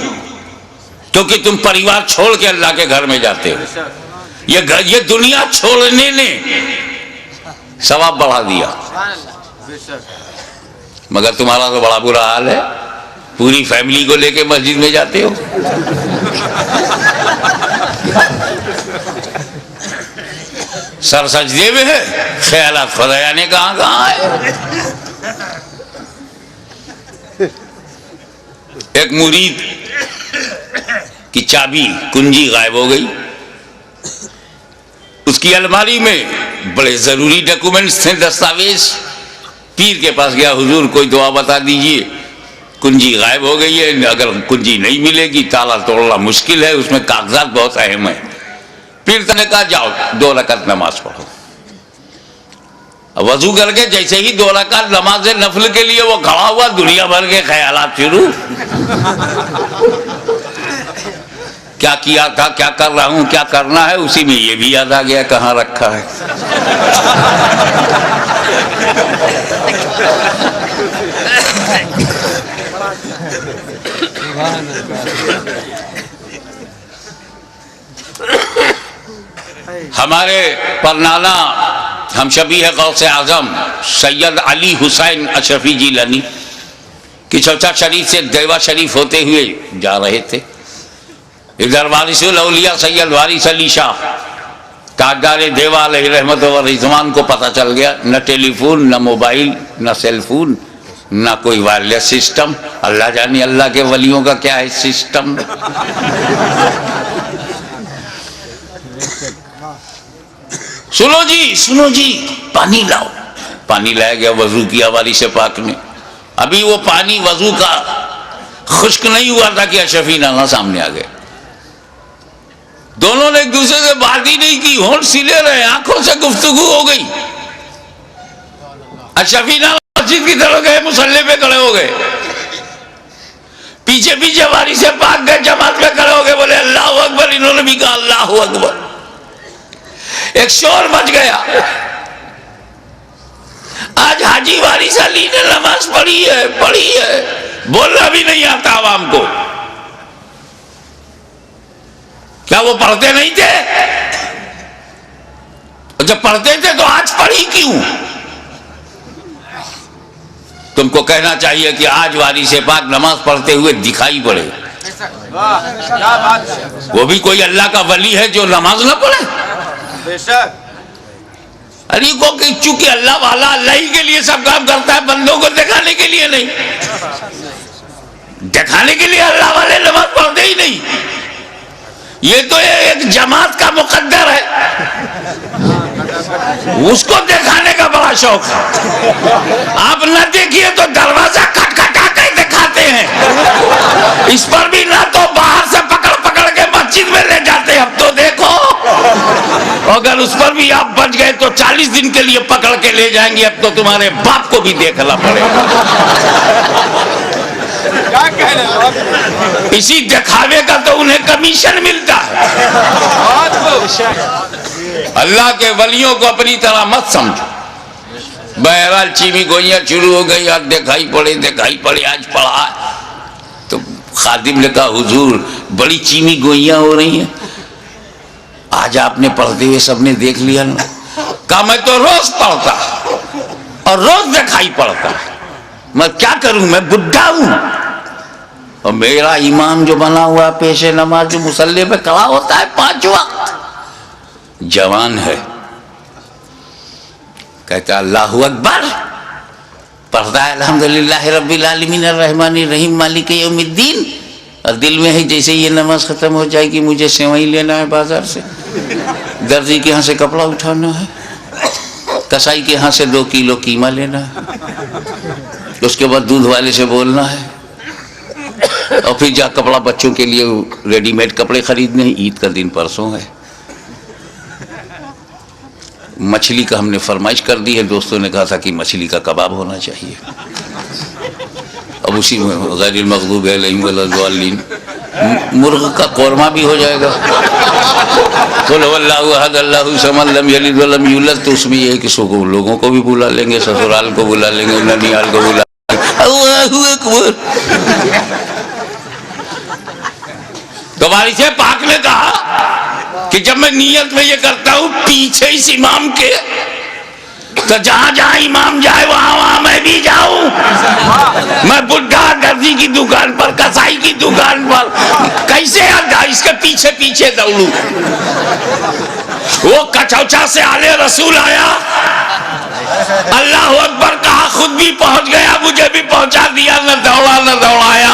کیونکہ تم پریوار چھوڑ کے اللہ کے گھر میں جاتے ہو. یہ دنیا چھوڑنے نے ثواب بڑھا دیا، مگر تمہارا تو بڑا برا حال ہے، پوری فیملی کو لے کے مسجد میں جاتے ہو. سر سجدے میں ہے، خیالات خدایا نے کہاں ہے. ایک مرید کی چابی کنجی غائب ہو گئی. اس کی الماری میں بڑے ضروری ڈاکومنٹس تھے، دستاویز. پیر کے پاس گیا، حضور کوئی دعا بتا دیجئے، کنجی غائب ہو گئی ہے، اگر کنجی نہیں ملے گی تالا توڑنا مشکل ہے، اس میں کاغذات بہت اہم ہیں. پیر نے کہا جاؤ 2 رکعت نماز پڑھو. وضو کر کے جیسے ہی 2 رکعت نماز نفل کے لیے وہ کھڑا ہوا، دنیا بھر کے خیالات شروع. کیا کیا تھا، کیا کر رہا ہوں، کیا کرنا ہے. اسی میں یہ بھی یاد آ گیا کہاں رکھا ہے. ہمارے پرنانا ہم شبیہ غوث اعظم سید علی حسین اشرفی جیلانی کی چوچا شریف سے دیوا شریف ہوتے ہوئے جا رہے تھے. ادھر وارث الاولیاء سید وارث علی شاہ تاجدار دیوا علیہ رحمت و رضوان کو پتہ چل گیا، نہ ٹیلی فون، نہ موبائل، نہ سیل فون، نہ کوئی وائرلیس سسٹم. اللہ جانے اللہ کے ولیوں کا کیا ہے سسٹم. سنو جی پانی لاؤ. پانی لایا گیا، وضو کیا وارث پاک نے. ابھی وہ پانی وضو کا خشک نہیں ہوا تھا کہ اشرفی نانا سامنے آ گئے. دونوں نے ایک دوسرے سے بات ہی نہیں کی، ہونٹ سلے رہے، آنکھوں سے گفتگو ہو گئی. اشرفی نانا مسجد کی طرف گئے، مصلی پہ کھڑے ہو گئے. پیچھے پیچھے وارث پاک گئے، جماعت میں کھڑے ہو گئے، بولے اللہ اکبر. انہوں نے بھی کہا اللہ اکبر. ایک شور مچ گیا. آج حاجی وارث علی نے نماز پڑھی ہے، بولنا بھی نہیں آتا عوام کو. کیا وہ پڑھتے نہیں تھے؟ جب پڑھتے تھے تو آج پڑھی کیوں؟ تم کو کہنا چاہیے کہ آج وارث پاک نماز پڑھتے ہوئے دکھائی پڑے. وہ بھی کوئی اللہ کا ولی ہے جو نماز نہ پڑھے؟ بے شک. ارے کو کہ چونکہ اللہ والا اللہ ہی کے لیے سب کام کرتا ہے، بندوں کو دکھانے کے لیے نہیں. دکھانے کے لیے اللہ والے نماز پڑھتے ہی نہیں. یہ تو ایک جماعت کا مقدر ہے، اس کو دکھانے کا بڑا شوق ہے. آپ نہ دیکھیے تو دروازہ کھٹکھٹا کے دکھاتے ہیں. اس پر بھی نہ تو باہر سے پکڑ کے مسجد میں لے جاتے ہیں. اب تو دیکھو، اگر اس پر بھی آپ بچ گئے تو 40 دن کے لیے پکڑ کے لے جائیں گے. اب تو تمہارے باپ کو بھی دیکھنا پڑے گا. کیا کہنے لگا؟ اسی دکھاوے کا تو انہیں کمیشن ملتا ہے. بات کو اللہ کے ولیوں کو اپنی طرح مت سمجھو. بہرحال چیمی گوئیاں شروع ہو گئی, آج دکھائی پڑے, آج پڑھا. تو خادم نے کہا حضور بڑی چیمی گوئیاں ہو رہی ہیں, آج آپ نے پڑھتے ہوئے سب نے دیکھ لیا نا. کہا میں تو روز پڑھتا اور روز دکھائی پڑھتا, میں کیا کروں, میں بڈھا ہوں. اور میرا امام جو بنا ہوا پیش نماز جو مصلی پہ کھڑا ہوتا ہے 5 وقت, جوان ہے. کہتا اللہ اکبر, پڑھتا ہے الحمدللہ رب العالمین الرحمن الرحیم مالک یوم الدین, اور دل میں ہے جیسے یہ نماز ختم ہو جائے گی مجھے سیوئی لینا ہے بازار سے, درزی کے ہاں سے کپڑا اٹھانا ہے, کسائی کے ہاں سے 2 کلو قیمہ لینا ہے, اس کے بعد دودھ والے سے بولنا ہے, اور پھر جا کپڑا بچوں کے لیے ریڈی میڈ کپڑے خریدنے ہیں, عید کا دن پرسوں ہے. مچھلی کا ہم نے فرمائش کر دی ہے, دوستوں نے کہا تھا کہ مچھلی کا کباب ہونا چاہیے. اب اسی میں غیر المغضوب علیہم ولا الضالین, مرغ کا قورمہ بھی ہو جائے گا. قل هو اللہ احد اللہ الصمد لم یلد ولم یولد, تو اس میں یہ ہے کہ سو لوگوں کو بھی بلا لیں گے, سسرال کو بلا لیں گے, ننیال کو بلا لیں گے. اللہ اکبر. تو وارث پاک نے کہا کہ جب میں نیت میں یہ کرتا ہوں پیچھے اس امام کے, تو جہاں جہاں امام جائے وہاں وہاں میں بھی جاؤں. میں بڈھا درزی کی دکان پر, کسائی کی دکان پر, کیسے اس کے پیچھے پیچھے دوڑوں. وہ کچوچا سے آلے رسول آیا, اللہ اکبر کہا, خود بھی پہنچ گیا, مجھے بھی پہنچا دیا, نہ دوڑا نہ دوڑایا.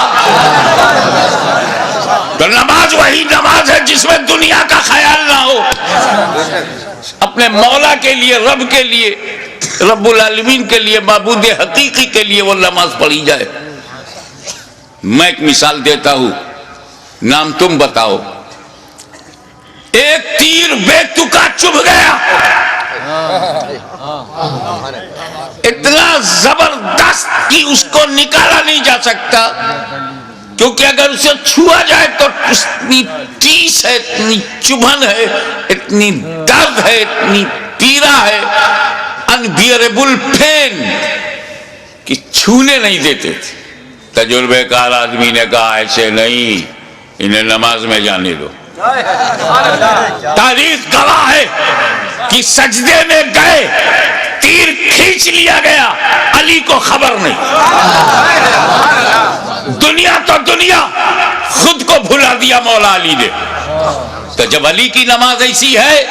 تو نماز وہی نماز ہے جس میں دنیا کا خیال نہ ہو, اپنے مولا کے لیے, رب کے لیے, رب العالمین کے لیے, معبود حقیقی کے لیے وہ نماز پڑھی جائے. میں ایک مثال دیتا ہوں, نام تم بتاؤ. ایک تیر بے تکا چبھ گیا, اتنا زبردست کہ اس کو نکالا نہیں جا سکتا, کیونکہ اگر اسے چھوا جائے تو اتنی ٹیس ہے, اتنی چبھن ہے, اتنی درد ہے, اتنی پیرا ہے, انبیئربل پین, کہ چھونے نہیں دیتے تھے. تجربے کار آدمی نے کہا ایسے نہیں, انہیں نماز میں جانے دو. تاریخ گواہ ہے کہ سجدے میں گئے, تیر کھینچ لیا گیا, علی کو خبر نہیں. دنیا تو دنیا, خود کو بھلا دیا مولا علی نے. تو جب علی کی نماز ایسی ہے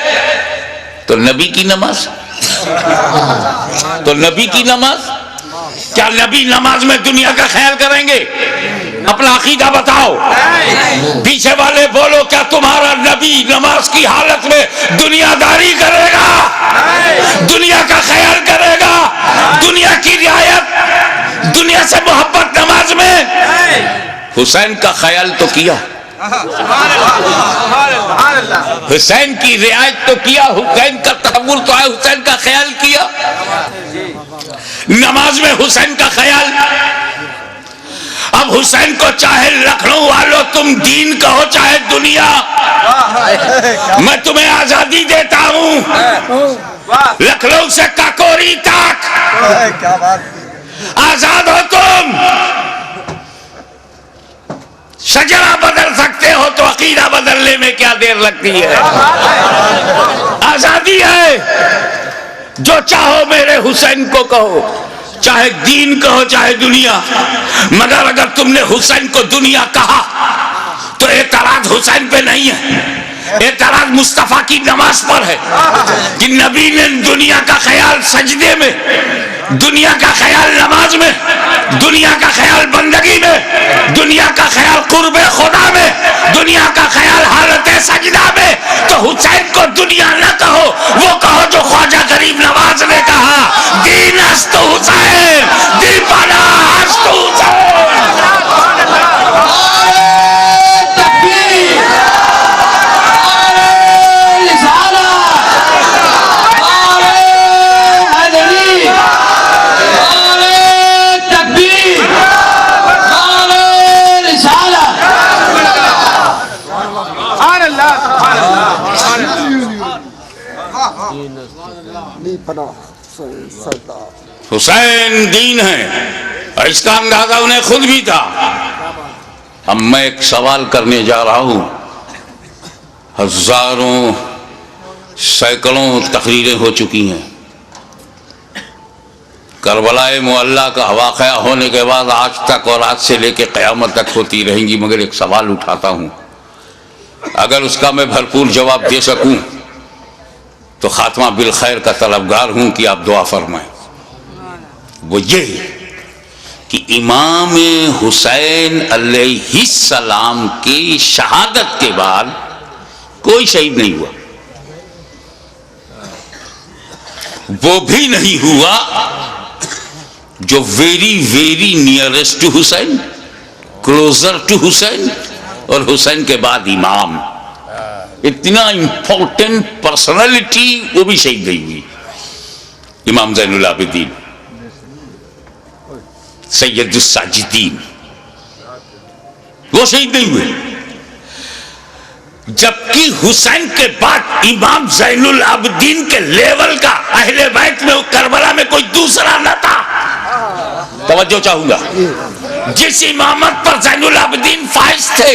تو نبی کی نماز, تو نبی کی نماز, کیا نبی نماز میں دنیا کا خیال کریں گے؟ اپنا عقیدہ بتاؤ. پیچھے والے بولو, کیا تمہارا نبی نماز کی حالت میں دنیا داری کرے گا, دنیا کا خیال کرے گا, دنیا کی رعایت, دنیا سے محبت نماز میں؟ حسین کا خیال تو کیا, حسین کی رعایت تو کیا, حسین کا تصور تو ہے, حسین کا خیال کیا. نماز میں حسین کا خیال. اب حسین کو چاہے لکھنؤ والوں تم دین کہو چاہے دنیا, میں تمہیں آزادی دیتا ہوں. لکھنؤ سے کاکوری تک آزاد ہو تم. شجرہ بدل سکتے ہو تو عقیدہ بدلنے میں کیا دیر لگتی ہے. آزادی ہے, جو چاہو میرے حسین کو کہو, چاہے دین کہو چاہے دنیا. مگر اگر تم نے حسین کو دنیا کہا تو اعتراض حسین پہ نہیں ہے, اعتراض مصطفیٰ کی نماز پر ہے کہ نبی نے دنیا کا خیال سجدے میں, دنیا کا خیال نماز میں, دنیا کا خیال بندگی میں, دنیا کا خیال قرب خدا میں, دنیا کا خیال حالت سجدہ میں. تو حسین کو دنیا نہ کہو, وہ کہو جو خواجہ غریب نواز نے کہا, دین است حسین, دین پانا است حسین. تکبیر لی پناہ سردار حسین دین ہے، اور اس کا اندازہ انہیں خود بھی تھا۔ اب میں ایک سوال کرنے جا رہا ہوں، ہزاروں سینکڑوں تقریریں ہو چکی ہیں، کربلا معلیٰ کا واقعہ ہونے کے بعد آج تک اور آج سے لے کے قیامت تک ہوتی رہیں گی، مگر ایک سوال اٹھاتا ہوں، اگر اس کا میں بھرپور جواب دے سکوں تو خاتمہ بالخیر کا طلبگار ہوں کہ آپ دعا فرمائیں۔ وہ یہ کہ امام حسین علیہ السلام کی شہادت کے بعد کوئی شہید نہیں ہوا، وہ بھی نہیں ہوا جو very very nearest to Hussain, closer to Hussain, اور حسین کے بعد امام، اتنا امپورٹنٹ پرسنالٹی وہ بھی شہید نہیں ہوئی۔ امام زین العابدین، سید الساجدین، وہ شہید نہیں ہوئے، جبکہ حسین کے بعد امام زین العابدین کے لیول کا اہل بیت میں کربلا میں کوئی دوسرا نہ تھا۔ توجہ چاہوں گا، جس امامت پر زین العابدین فائز تھے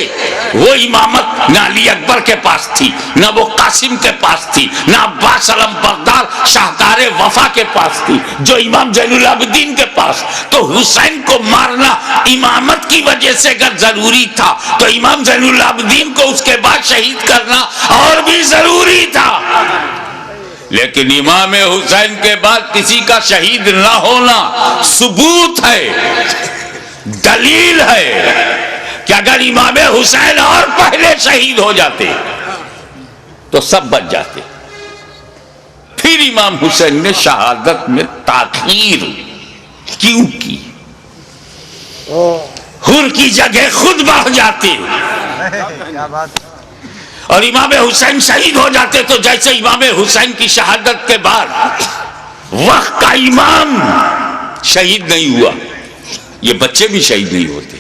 وہ امامت نہ علی اکبر کے پاس تھی، نہ وہ قاسم کے پاس تھی، نہ عباس علم بردار شاہدار وفا کے پاس تھی، جو امام زین العابدین کے پاس۔ تو حسین کو مارنا امامت کی وجہ سے اگر ضروری تھا تو امام زین العابدین کو اس کے بعد شہید کرنا اور بھی ضروری تھا، لیکن امام حسین کے بعد کسی کا شہید نہ ہونا ثبوت ہے، دلیل ہے کہ اگر امام حسین اور پہلے شہید ہو جاتے تو سب بچ جاتے۔ پھر امام حسین نے شہادت میں تاخیر کیوں کی؟ حر کی جگہ خود بڑھ جاتے اور امام حسین شہید ہو جاتے، تو جیسے امام حسین کی شہادت کے بعد وقت کا امام شہید نہیں ہوا، یہ بچے بھی شہید نہیں ہوتے،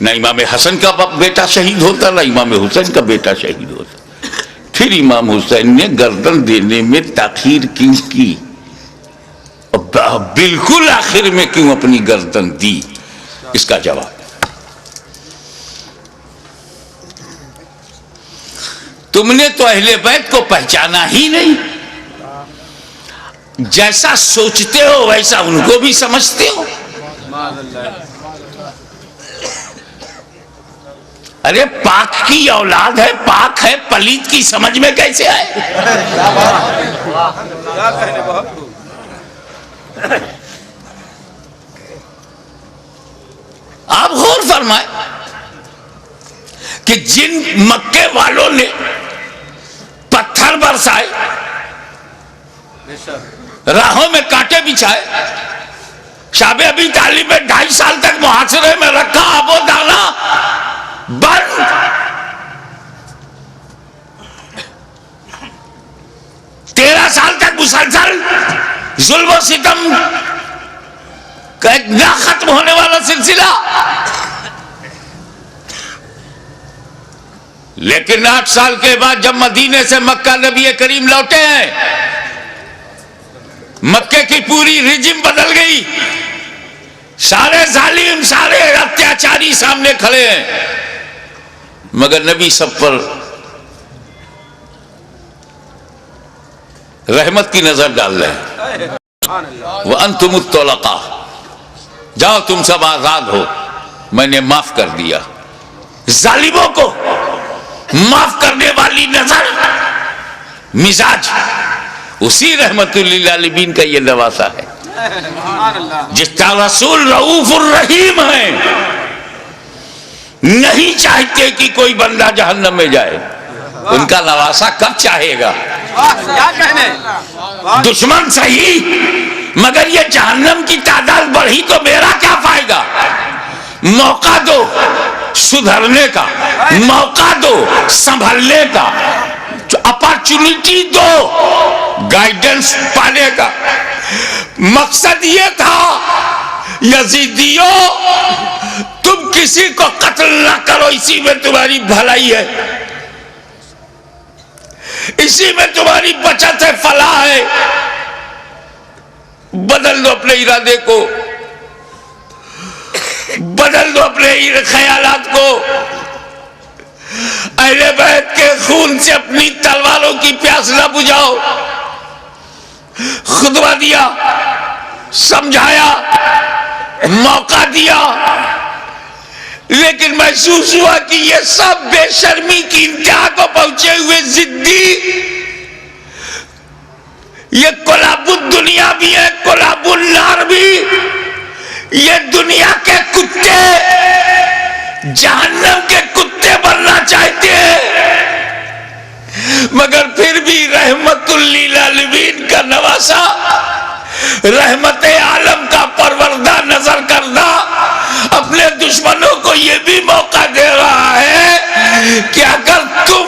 نہ امام حسن کا بیٹا شہید ہوتا، نہ امام حسین کا بیٹا شہید ہوتا۔ پھر امام حسین نے گردن دینے میں تاخیر کیوں کی؟ بالکل آخر میں کیوں اپنی گردن دی؟ اس کا جواب، تم نے تو اہل بیت کو پہچانا ہی نہیں، جیسا سوچتے ہو ویسا ان کو بھی سمجھتے ہو۔ ارے پاک کی اولاد ہے، پاک ہے، پلیت کی سمجھ میں کیسے آئے؟ آپ غور فرمائیں کہ جن مکے والوں نے پتھر برسائے، راہوں میں کانٹے بچھائے، شاب ابی طالب میں 2.5 سال تک محاصرے میں رکھا، ابو دانا بند، 13 سال تک مسلسل ظلم و ستم کا ایک نہ ختم ہونے والا سلسلہ، لیکن 8 سال کے بعد جب مدینے سے مکہ نبی کریم لوٹے ہیں، مکے کی پوری رجم بدل گئی، سارے ظالم، سارے اتیاچاری سامنے کھڑے ہیں، مگر نبی سب پر رحمت کی نظر ڈال رہے ہیں۔ وَأَنْتُمُ الطُّلَقَاءُ، جاؤ تم سب آزاد ہو، میں نے معاف کر دیا۔ ظالموں کو معاف کرنے والی نظر، مزاج، اسی رحمت للعالمین کا یہ نواسا ہے، جس کا رسول رؤوف الرحیم ہے، نہیں چاہتے کہ کوئی بندہ جہنم میں جائے، ان کا نواسا کب چاہے گا؟ دشمن صحیح، مگر یہ جہنم کی تعداد بڑھی تو میرا کیا فائدہ؟ موقع دو سدھرنے کا، موقع دو سنبھلنے کا، اپارچونٹی دو گائیڈنس پانے کا۔ مقصد یہ تھا یزیدیوں تم کسی کو قتل نہ کرو، اسی میں تمہاری بھلائی ہے، اسی میں تمہاری بچت ہے، فلاح ہے. بدل دو اپنے ارادے کو، بدل دو اپنے خیالات کو. اہل بیت کے خون سے اپنی تلواروں کی پیاس نہ بجھاؤ. خطبہ دیا، سمجھایا، موقع دیا، لیکن محسوس ہوا کہ یہ سب بے شرمی کی انتہا کو پہنچے ہوئے ضدی، یہ کلاب الدنیا بھی ہے، کلاب النار بھی. یہ دنیا کے کتے جہنم کے کتے بننا چاہتے ہیں، مگر پھر بھی رحمت للعالمین کا نواسا، رحمت عالم کا پروردہ نظر کردہ اپنے دشمنوں کو یہ بھی موقع دے رہا ہے کہ اگر تم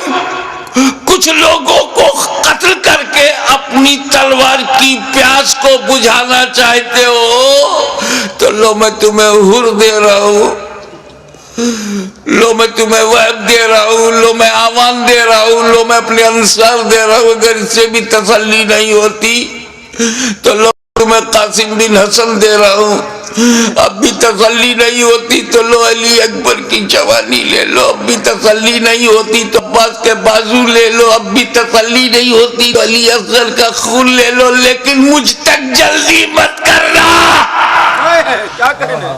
کچھ لوگوں کو قتل کر کے اپنی تلوار کی پیاس کو بجھانا چاہتے ہو تو لو میں تمہیں حر دے رہا ہوں، لو میں تمہیں وہب دے رہا ہوں، لو میں آوان دے رہا ہوں، لو میں اپنے انصار دے رہا ہوں. اگر اس سے بھی تسلی نہیں ہوتی تو لو میں قاسم بن حسن دے رہا ہوں. اب بھی تسلی نہیں ہوتی تو لو علی اکبر کی جوانی لے لو. اب بھی تسلی نہیں ہوتی تو عباس کے بازو لے لو. اب بھی تسلی نہیں ہوتی تو علی اصغر کا خون لے لو. لیکن مجھ تک جلدی مت کرنا. کیا کہنا،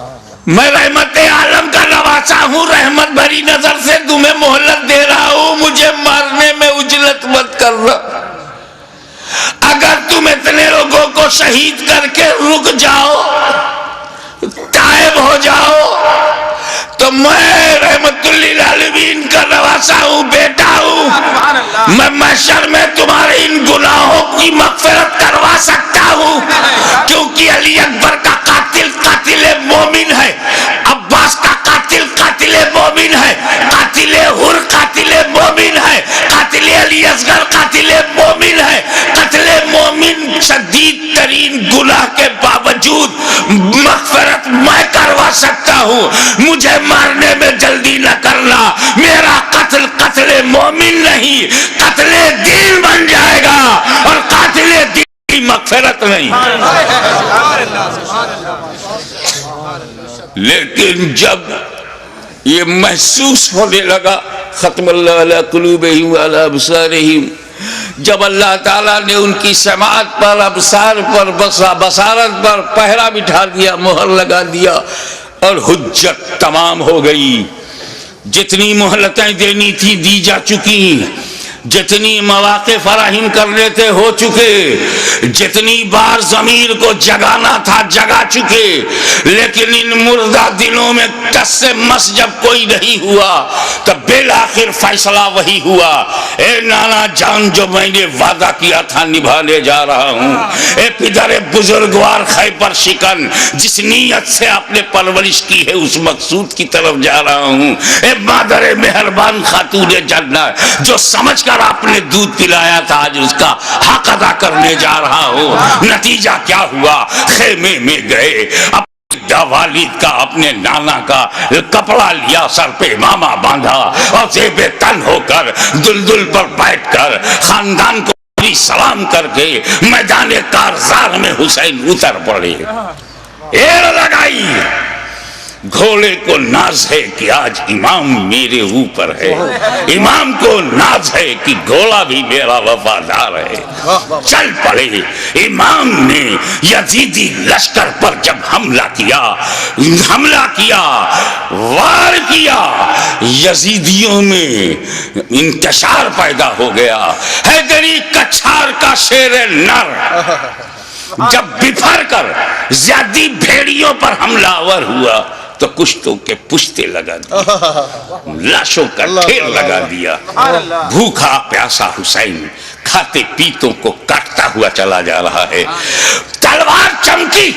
میں رحمت عالم کا نواسا ہوں، رحمت بھری نظر سے تمہیں مہلت دے رہا ہوں. مجھے مارنے میں اجلت مت کرنا. اگر تم اتنے لوگوں کو شہید کر کے رک جاؤ، تائب ہو جاؤ، تو میں رحمت للعالمین کا نواسا ہوں، بیٹا ہوں. میں محشر میں تمہارے ان گناہوں کی مغفرت کروا سکتا ہوں، کیونکہ علی اکبر کا قاتل قاتل مومن ہے، عباس کا قاتل قاتل مومن ہے، قاتل حر قاتل مومن ہے، قاتل علی اصغر قاتل مومن ہے. قتل مومن شدید ترین گناہ کے باوجود مغفرت میں کروا سکتا ہوں. مجھے مارنے میں جلدی نہ کرنا. میرا قتل قتل مومن نہیں، قتل دین بن جائے گا، اور قاتل دین کی مغفرت نہیں. لیکن جب یہ محسوس ہونے لگا، ختم اللہ علی قلوبہم وعلی ابصارہم، جب اللہ تعالیٰ نے ان کی سماعت پر، ابصار پر، بصارت پر پہرا بٹھا دیا، مہر لگا دیا، اور حجت تمام ہو گئی. جتنی مہلتیں دینی تھی دی جا چکی، جتنی مواقع فراہم کرنے تھے ہو چکے، جتنی بار ضمیر کو جگانا تھا جگا چکے. لیکن ان مردہ دلوں میں ٹس سے مس جب کوئی نہیں ہوا تب بالآخر فیصلہ وہی ہوا، اے نانا جان جو میں نے وعدہ کیا تھا نبھانے جا رہا ہوں. اے پدر بزرگوار خیبر شکن، جس نیت سے آپ نے پرورش کی ہے اس مقصود کی طرف جا رہا ہوں. اے مادر مہربان خاتون جنت، جو سمجھ کر آپ نے دودھ پلایا تھا آج اس کا حق ادا کرنے جا رہا ہوں. نتیجہ کیا ہوا؟ خیمے میں گئے، والد کا اپنے نانا کا کپڑا لیا، سر پہ امامہ باندھا، اور زیب تن ہو کر دلدل پر بیٹھ کر خاندان کو سلام کر کے میدان کارزار میں حسین اتر پڑے. ایر لگائی، گھوڑے کو ناز ہے کہ آج امام میرے اوپر ہے، امام کو ناز ہے کہ گھوڑا بھی میرا وفادار ہے. چل پڑے. امام نے یزیدی لشکر پر جب حملہ کیا، وار کیا، یزیدیوں میں انتشار پیدا ہو گیا. حیدری کچھار کا شیر نر جب بفر کر زیادی بھیڑیوں پر حملہ آور ہوا تو کشتوں کے پشتے لگا دیا، لاشوں کا ڈھیر لگا دیا. بھوکا پیاسا حسین کھاتے پیتوں کو کاٹتا ہوا چلا جا رہا ہے. تلوار چمکی،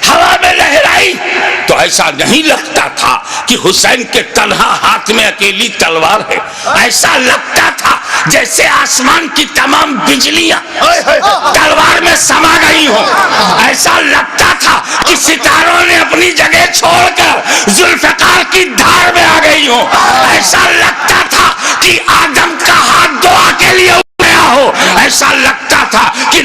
ہوا میں لہرائی تو ایسا نہیں لگتا تھا کہ حسین کے تنہا ہاتھ میں اکیلی تلوار ہے. ایسا لگتا تھا جیسے آسمان کی تمام بجلیاں تلوار میں سما گئی ہوں. ایسا لگتا تھا کہ ستاروں نے اپنی جگہ چھوڑ کر ذوالفقار کی دھار میں آ گئی ہوں. ایسا لگتا تھا کہ آدم کا ہاتھ دعا کے لیے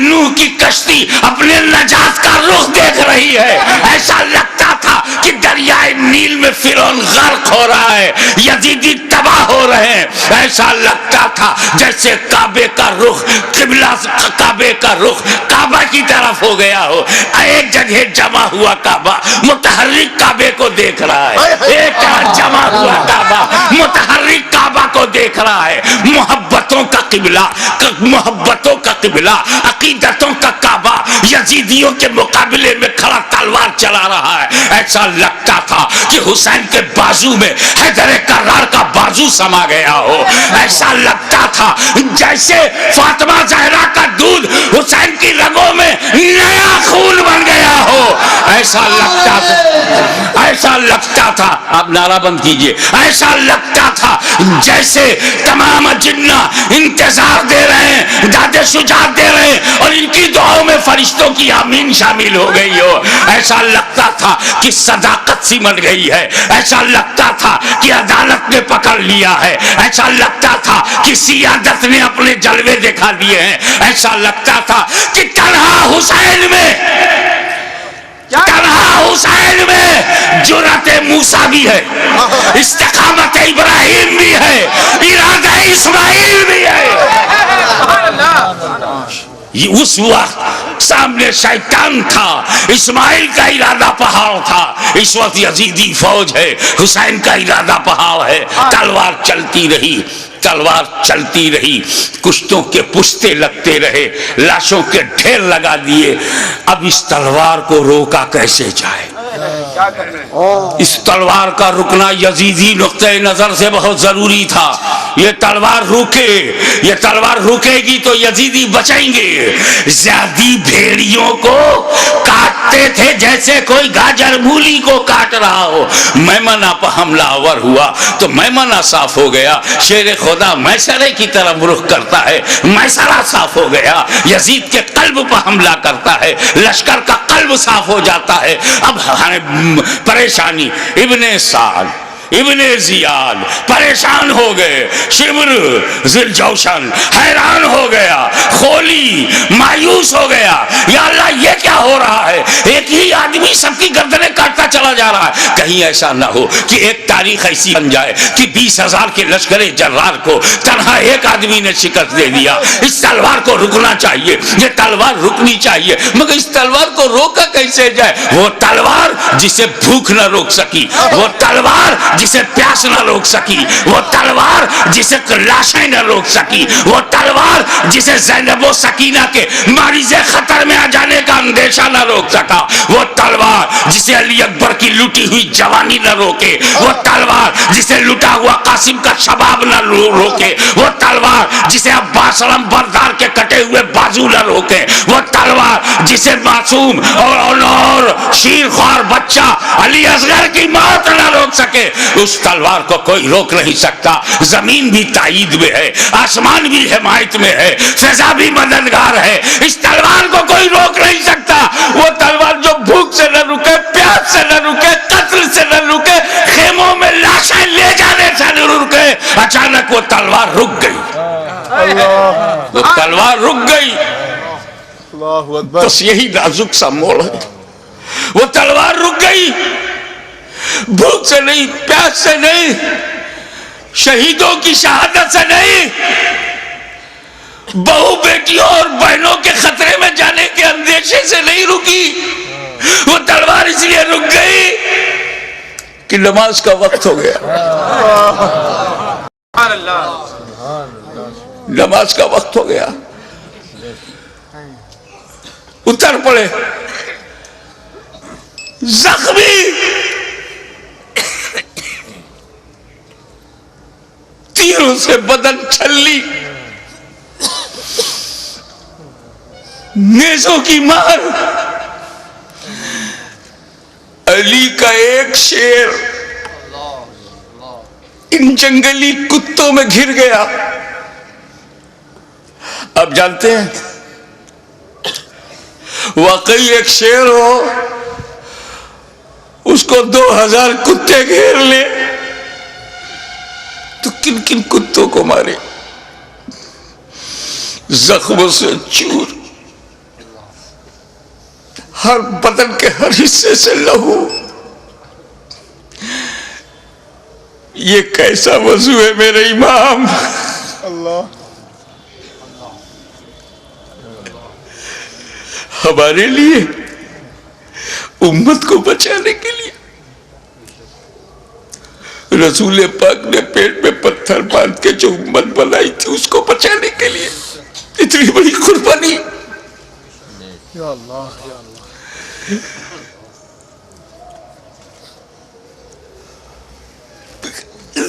نوح کی کشتی اپنے نجات کا رخ دیکھ رہی ہے. ایسا لگتا تھا کہ دریائے نیل میں فرعون غرق ہو رہا ہے, یزیدی تباہ ہو رہے ہیں. ایسا لگتا تھا جیسے کعبے کا رخ قبلہ, کعبے کا رخ کعبہ کی طرف ہو گیا ہو. ایک جگہ جمع ہوا کعبہ متحرک کعبے کو دیکھ رہا ہے, ایک جمع ہوا کعبہ متحرک کعبہ کو دیکھ رہا ہے. محبتوں کا قبلہ, محبتوں کا قبلہ, عقیدتوں کا کعبہ یزیدیوں کے مقابلے میں کھڑا تلوار چلا رہا ہے. ایسا لگتا تھا کہ حسین کے بازو میں حیدر کرار کا بازو سما گیا ہو. ایسا لگتا تھا جیسے فاطمہ زہرا کا دودھ حسین کی رگوں میں نیا خون بن گیا ہو. ایسا لگتا تھا, ایسا لگتا تھا, آپ نعرہ بند کیجئے, ایسا لگتا تھا جیسے تمام جنہ انتظار دے رہے ہیں, داد شجاعت دے رہے ہیں, اور ان کی دعاؤں میں فرشتوں کی آمین شامل ہو گئی ہو. ایسا لگتا تھا کہ صداقت سمٹ گئی ہے. ایسا لگتا تھا کہ عدالت نے پکڑ لیا ہے. ایسا لگتا تھا کہ سیادت نے اپنے جلوے دکھا دیے ہیں. ایسا لگتا تھا کہ تنہا حسین میں, تنہا حسین میں جرأت موسیٰ بھی ہے, استقامت ابراہیم بھی ہے, ارادہ اسماعیل بھی ہے. اس وقت سامنے شیطان تھا, اسماعیل کا ارادہ پہاڑ تھا. اس وقت یزیدی فوج ہے, حسین کا ارادہ پہاڑ ہے. تلوار چلتی رہی, تلوار چلتی رہی, کشتوں کے پشتے لگتے رہے, لاشوں کے ڈھیر لگا دیے. اب اس تلوار کو روکا کیسے جائے؟ اس تلوار کا رکنا یزیدی نقطہ نظر سے بہت ضروری تھا. یہ تلوار روکے, یہ تلوار روکے گی تو یزیدی بچیں گے. زیادی بھیڑیوں کو کاٹتے تھے جیسے کوئی گاجر مولی کو کاٹ رہا ہو. میمنہ پر حملہ آور ہوا تو میمنہ صاف ہو گیا. شیر خدا میسرے کی طرف رخ کرتا ہے, میسرہ صاف ہو گیا. یزید کے قلب پر حملہ کرتا ہے, لشکر کا قلب صاف ہو جاتا ہے. اب پریشانی, ابن سعد, ابن زیاد پریشان ہو گئے, شمر ذل جوشن حیران ہو گیا, خولی مایوس ہو گیا. یا اللہ یہ کیا ہو رہا ہے؟ ایک ہی آدمی سب کی گردنیں کاٹتا چلا جا رہا ہے. کہیں ایسا نہ ہو کہ ایک تاریخ ایسی بن جائے کہ 20,000 کے لشکر جرار کو تنہا ایک آدمی نے شکست دے دیا. اس تلوار کو رکنا چاہیے, یہ تلوار رکنی چاہیے. مگر اس تلوار کو روکا کیسے جائے؟ وہ تلوار جسے بھوک نہ روک سکی, وہ تلوار جسے پیاس نہ روک سکی, وہ تلوار جسے لاشیں نہ روک سکی, وہ تلوار جسے زینب و سکینہ کے مریض خطر میں آ جانے کا اندیشہ نہ روک سکا, وہ تلوار جسے علی اکبر کی لوٹی ہوئی جوانی نہ روکے, وہ تلوار جسے لٹا ہوا قاسم کا شباب نہ روکے, وہ تلوار جسے عباس علم بردار کے کٹے ہوئے بازو نہ روکے, وہ تلوار جسے معصوم اور شیر خوار بچہ علی اصغر کی موت نہ روک سکے. اس تلوار کو کوئی روک نہیں سکتا. زمین بھی تائید میں ہے, آسمان بھی حمایت میں ہے, فضا بھی مددگار ہے. اس تلوار کو کوئی روک نہیں سکتا. وہ تلوار جو بھوک سے نہ رکے, پیاس سے نہ رکے, قتل سے نہ رکے, خیموں میں لاشیں لے جانے سے نہ رکے. اچانک وہ تلوار رک گئی, وہ تلوار رک گئی. بس یہی نازک سا موڑ ہے. وہ تلوار رک گئی, بھوک سے نہیں, پیاس سے نہیں, شہیدوں کی شہادت سے نہیں, بہو بیٹیوں اور بہنوں کے خطرے میں جانے کے اندیشے سے نہیں رکی. وہ تلوار اس لیے رک گئی کہ نماز کا وقت ہو گیا, نماز کا وقت ہو گیا. اتر پڑے زخمی, تیروں سے بدن چھلی, نیزوں کی مار. علی کا ایک شیر ان جنگلی کتوں میں گھر گیا. اب جانتے ہیں واقعی ایک شیر ہو, اس کو 2000 کتے گھیر لے تو کن کن کتوں کو مارے, زخموں سے چور, ہر بدن کے ہر حصے سے لہو. یہ کیسا وضو ہے میرے امام؟ اللہ ہمارے لیے، امت کو بچانے کے لیے رسول پاک نے پیٹ میں پتھر باندھ کے جو امت بنائی تھی اس کو بچانے کے لیے اتنی بڑی قربانی. یا اللہ یا اللہ.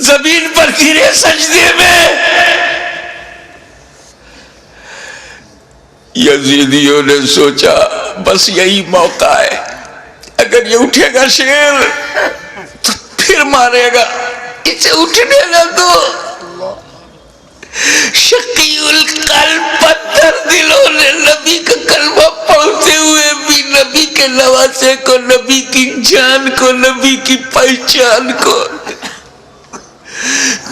زمین پر گرے سجدے میں. یزیدیوں نے سوچا بس یہی موقع ہے، اگر یہ اٹھے گا شیر تو پھر مارے گا، اسے اٹھنے نہ دو. شقی القلب پتھر دلوں نے نبی کا کلمہ پڑھتے ہوئے بھی نبی کے نواسے کو، نبی کی جان کو، نبی کی پہچان کو،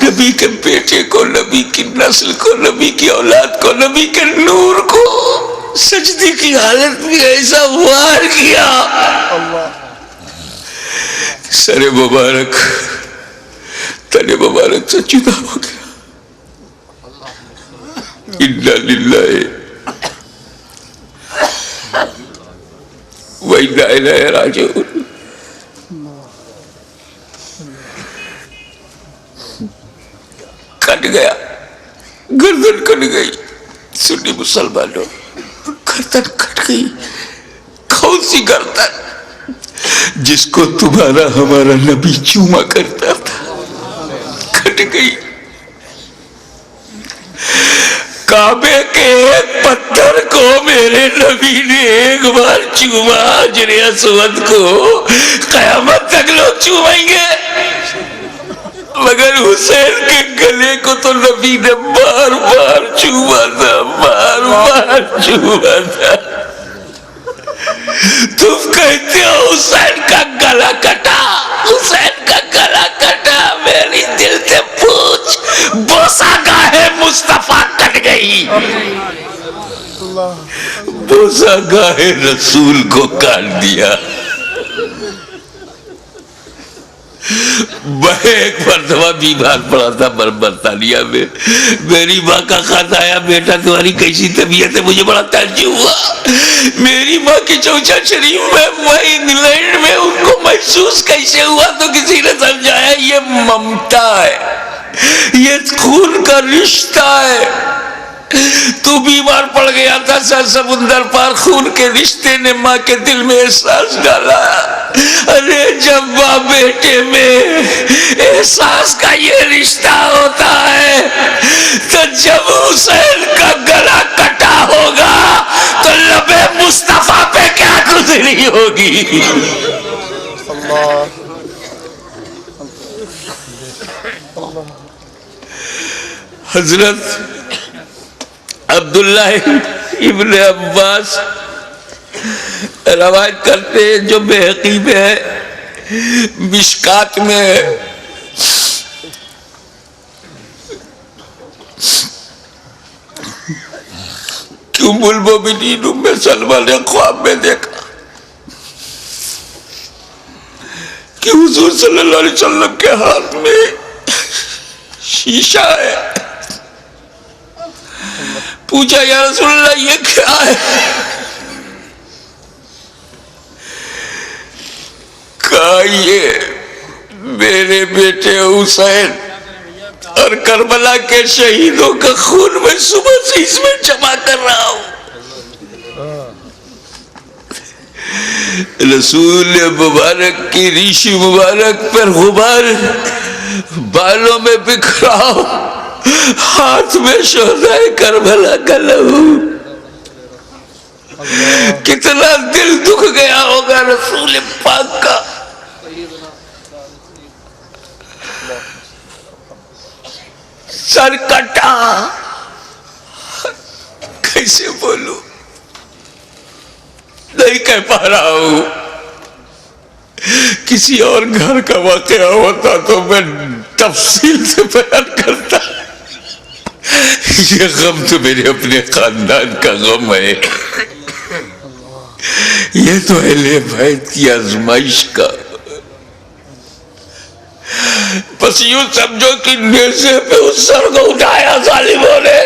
نبی کے بیٹے کو، نبی کی نسل کو، نبی کی اولاد کو، نبی کے نور کو سجدے کی حالت میں ایسا وار کیا. سر مبارک تن مبارک سے جدا ہو گیا. انا للہ و انا الیہ راجعون. کٹ گیا، گردن کٹ گئی. سنی مسلمانوں، گردن کٹ گئی. کون سی گردن؟ جس کو تمہارا ہمارا نبی چوما کرتا تھا، کٹ گئی. کعبے کے ایک پتھر کو میرے نبی نے ایک بار چوما، حجر اسود کو. قیامت تک لوگ چومیں گے، مگر حسین کے گلے کو تو نبی نے بار بار چوما تھا، بار بار چوما تھا. تم کہتے ہو حسین کا گلا کٹا، حسین کا گلا کٹا. میری دل سے پوچھ، بوسا گاہے مصطفیٰ کٹ گئی، بوسا گاہے رسول کو کاٹ دیا. میں ایک مرتبہ بیمار پڑا تھا برطانیہ میں. میری ماں کا خط آیا، بیٹا تمہاری کیسی طبیعت ہے؟ مجھے بڑا تعجب ہوا. میری ماں کی چوچا شریف میں، وہ انگلینڈ میں، ان کو محسوس کیسے ہوا؟ تو کسی نے سمجھایا یہ ممتا ہے، یہ خون کا رشتہ ہے. تو بیمار پڑ گیا تھا، سمندر پار خون کے رشتے نے ماں کے دل میں احساس ڈالا. ارے جب ماں بیٹے میں احساس کا یہ رشتہ ہوتا ہے تو جب حسین کا گلا کٹا ہوگا تو لب مصطفیٰ پہ کیا گزری ہوگی. حضرت عبداللہ ابن عباس روایت کرتے ہیں، جو بحقی میں ہے، مشکات میں ہے، کہ ام المومنین ام سلمہ نے خواب میں دیکھا کہ حضور صلی اللہ علیہ وسلم کے ہاتھ میں شیشہ ہے. پوچھا یا رسول اللہ یہ کیا ہے؟ کہا یہ میرے بیٹے حسین اور کربلا کے شہیدوں کا خون میں صبح سے اس میں جمع کر رہا ہوں. رسول مبارک کی ریشی مبارک پر غبار بالوں میں بکھرا، ہاتھ میں شہدائے کربلا کا لہو. کتنا دل دکھ گیا ہوگا رسول پاک کا. سر کٹا، کیسے بولوں، نہیں کہہ پا رہا ہوں. کسی اور گھر کا واقعہ ہوتا تو میں تفصیل سے بیان کرتا. یہ غم تو میرے اپنے خاندان کا غم ہے، یہ تو اہل بیت کی آزمائش کا، بس یوں سمجھو کہ نیزے پہ اس سر کو اٹھایا ظالموں نے،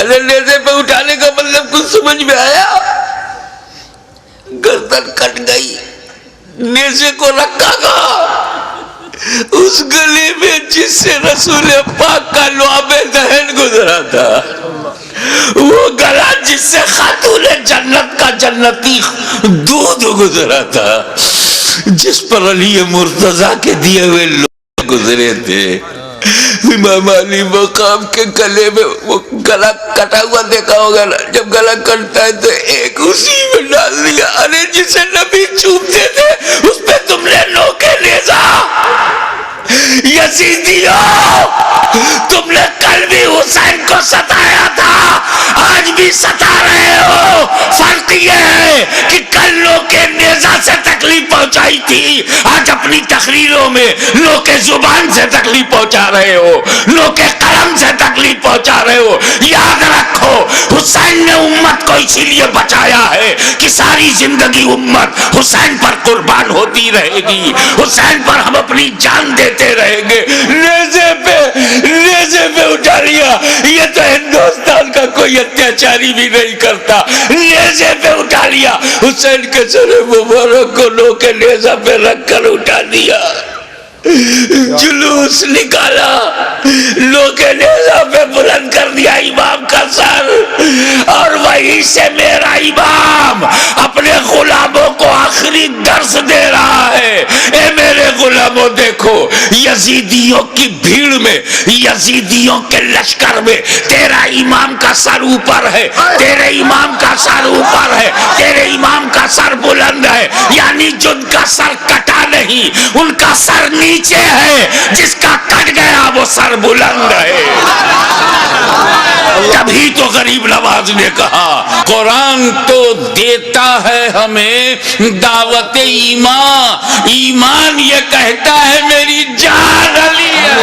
ارے نیزے پہ اٹھانے کا مطلب کچھ سمجھ میں آیا؟ گردن کٹ گئی، نیزے کو رکھا گا اس گلے میں جس سے رسول پاک کا لعاب دہن گزرا تھا، وہ گلا جس سے خاتون جنت کا جنتی دودھ گزرا تھا، جس پر علی مرتضیٰ کے دیے ہوئے لوگ گزرے تھے۔ امام علی مقام کے گلے میں وہ گلا کٹا ہوا دیکھا ہوگا نا، جب گلا کٹتا ہے تو ایک اسی میں ڈال دیا، ارے جسے نبی چومتے تھے اس پہ تم نے نوکے نیزا، یزیدیوں تم نے کل بھی حسین کو ستایا تھا، آج بھی ستا رہے ہو، فرق یہ ہے کہ کل نوکے نیزا سے تکلیف پہنچائی تھی، آج اپنی تقریروں میں نوکے زبان سے تکلیف پہنچا رہے ہو، نوکے قلم سے تکلیف پہنچا رہے ہو۔ یاد رکھو حسین نے امت کو اسی لیے بچایا ہے کہ ساری زندگی امت حسین پر قربان ہوتی رہے گی، حسین پر ہم اپنی جان دیتے رہیں گے۔ نیزے پہ اٹھا لیا، یہ تو ہندوستان کا کوئی اتیاچاری بھی نہیں کرتا، نیزے پہ اٹھا لیا، حسین کے سر مبارک کو نوکے نیزہ پہ رکھ کر اٹھا دیا، جلوس نکالا، نوکے نیزہ پہ بلند کر دیا امام کا سر، اور وہیں سے میرا امام اپنے غلاموں کو آخری درس دے رہا ہے۔ اے میرے غلاموں دیکھو، یزیدیوں کی بھیڑ میں، یزیدیوں کے لشکر میں تیرا امام کا سر اوپر ہے، تیرے امام کا سر اوپر ہے، تیرے امام کا سر بلند ہے، یعنی جن کا سر کٹا نہیں ان کا سر نیچے ہے، جس کا کٹ گیا وہ سر بلند ہے۔ تبھی تو غریب نواز نے کہا قرآن تو دیتا ہے ہمیں دعوت ایمان، ایمان یہ کہتا ہے میری جان علی ہے۔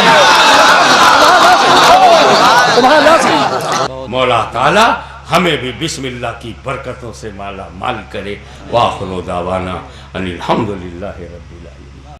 مولا تعالی ہمیں بھی بسم اللہ کی برکتوں سے مالا مال کرے۔ وآخر دعوانا ان الحمدللہ رب العالمین۔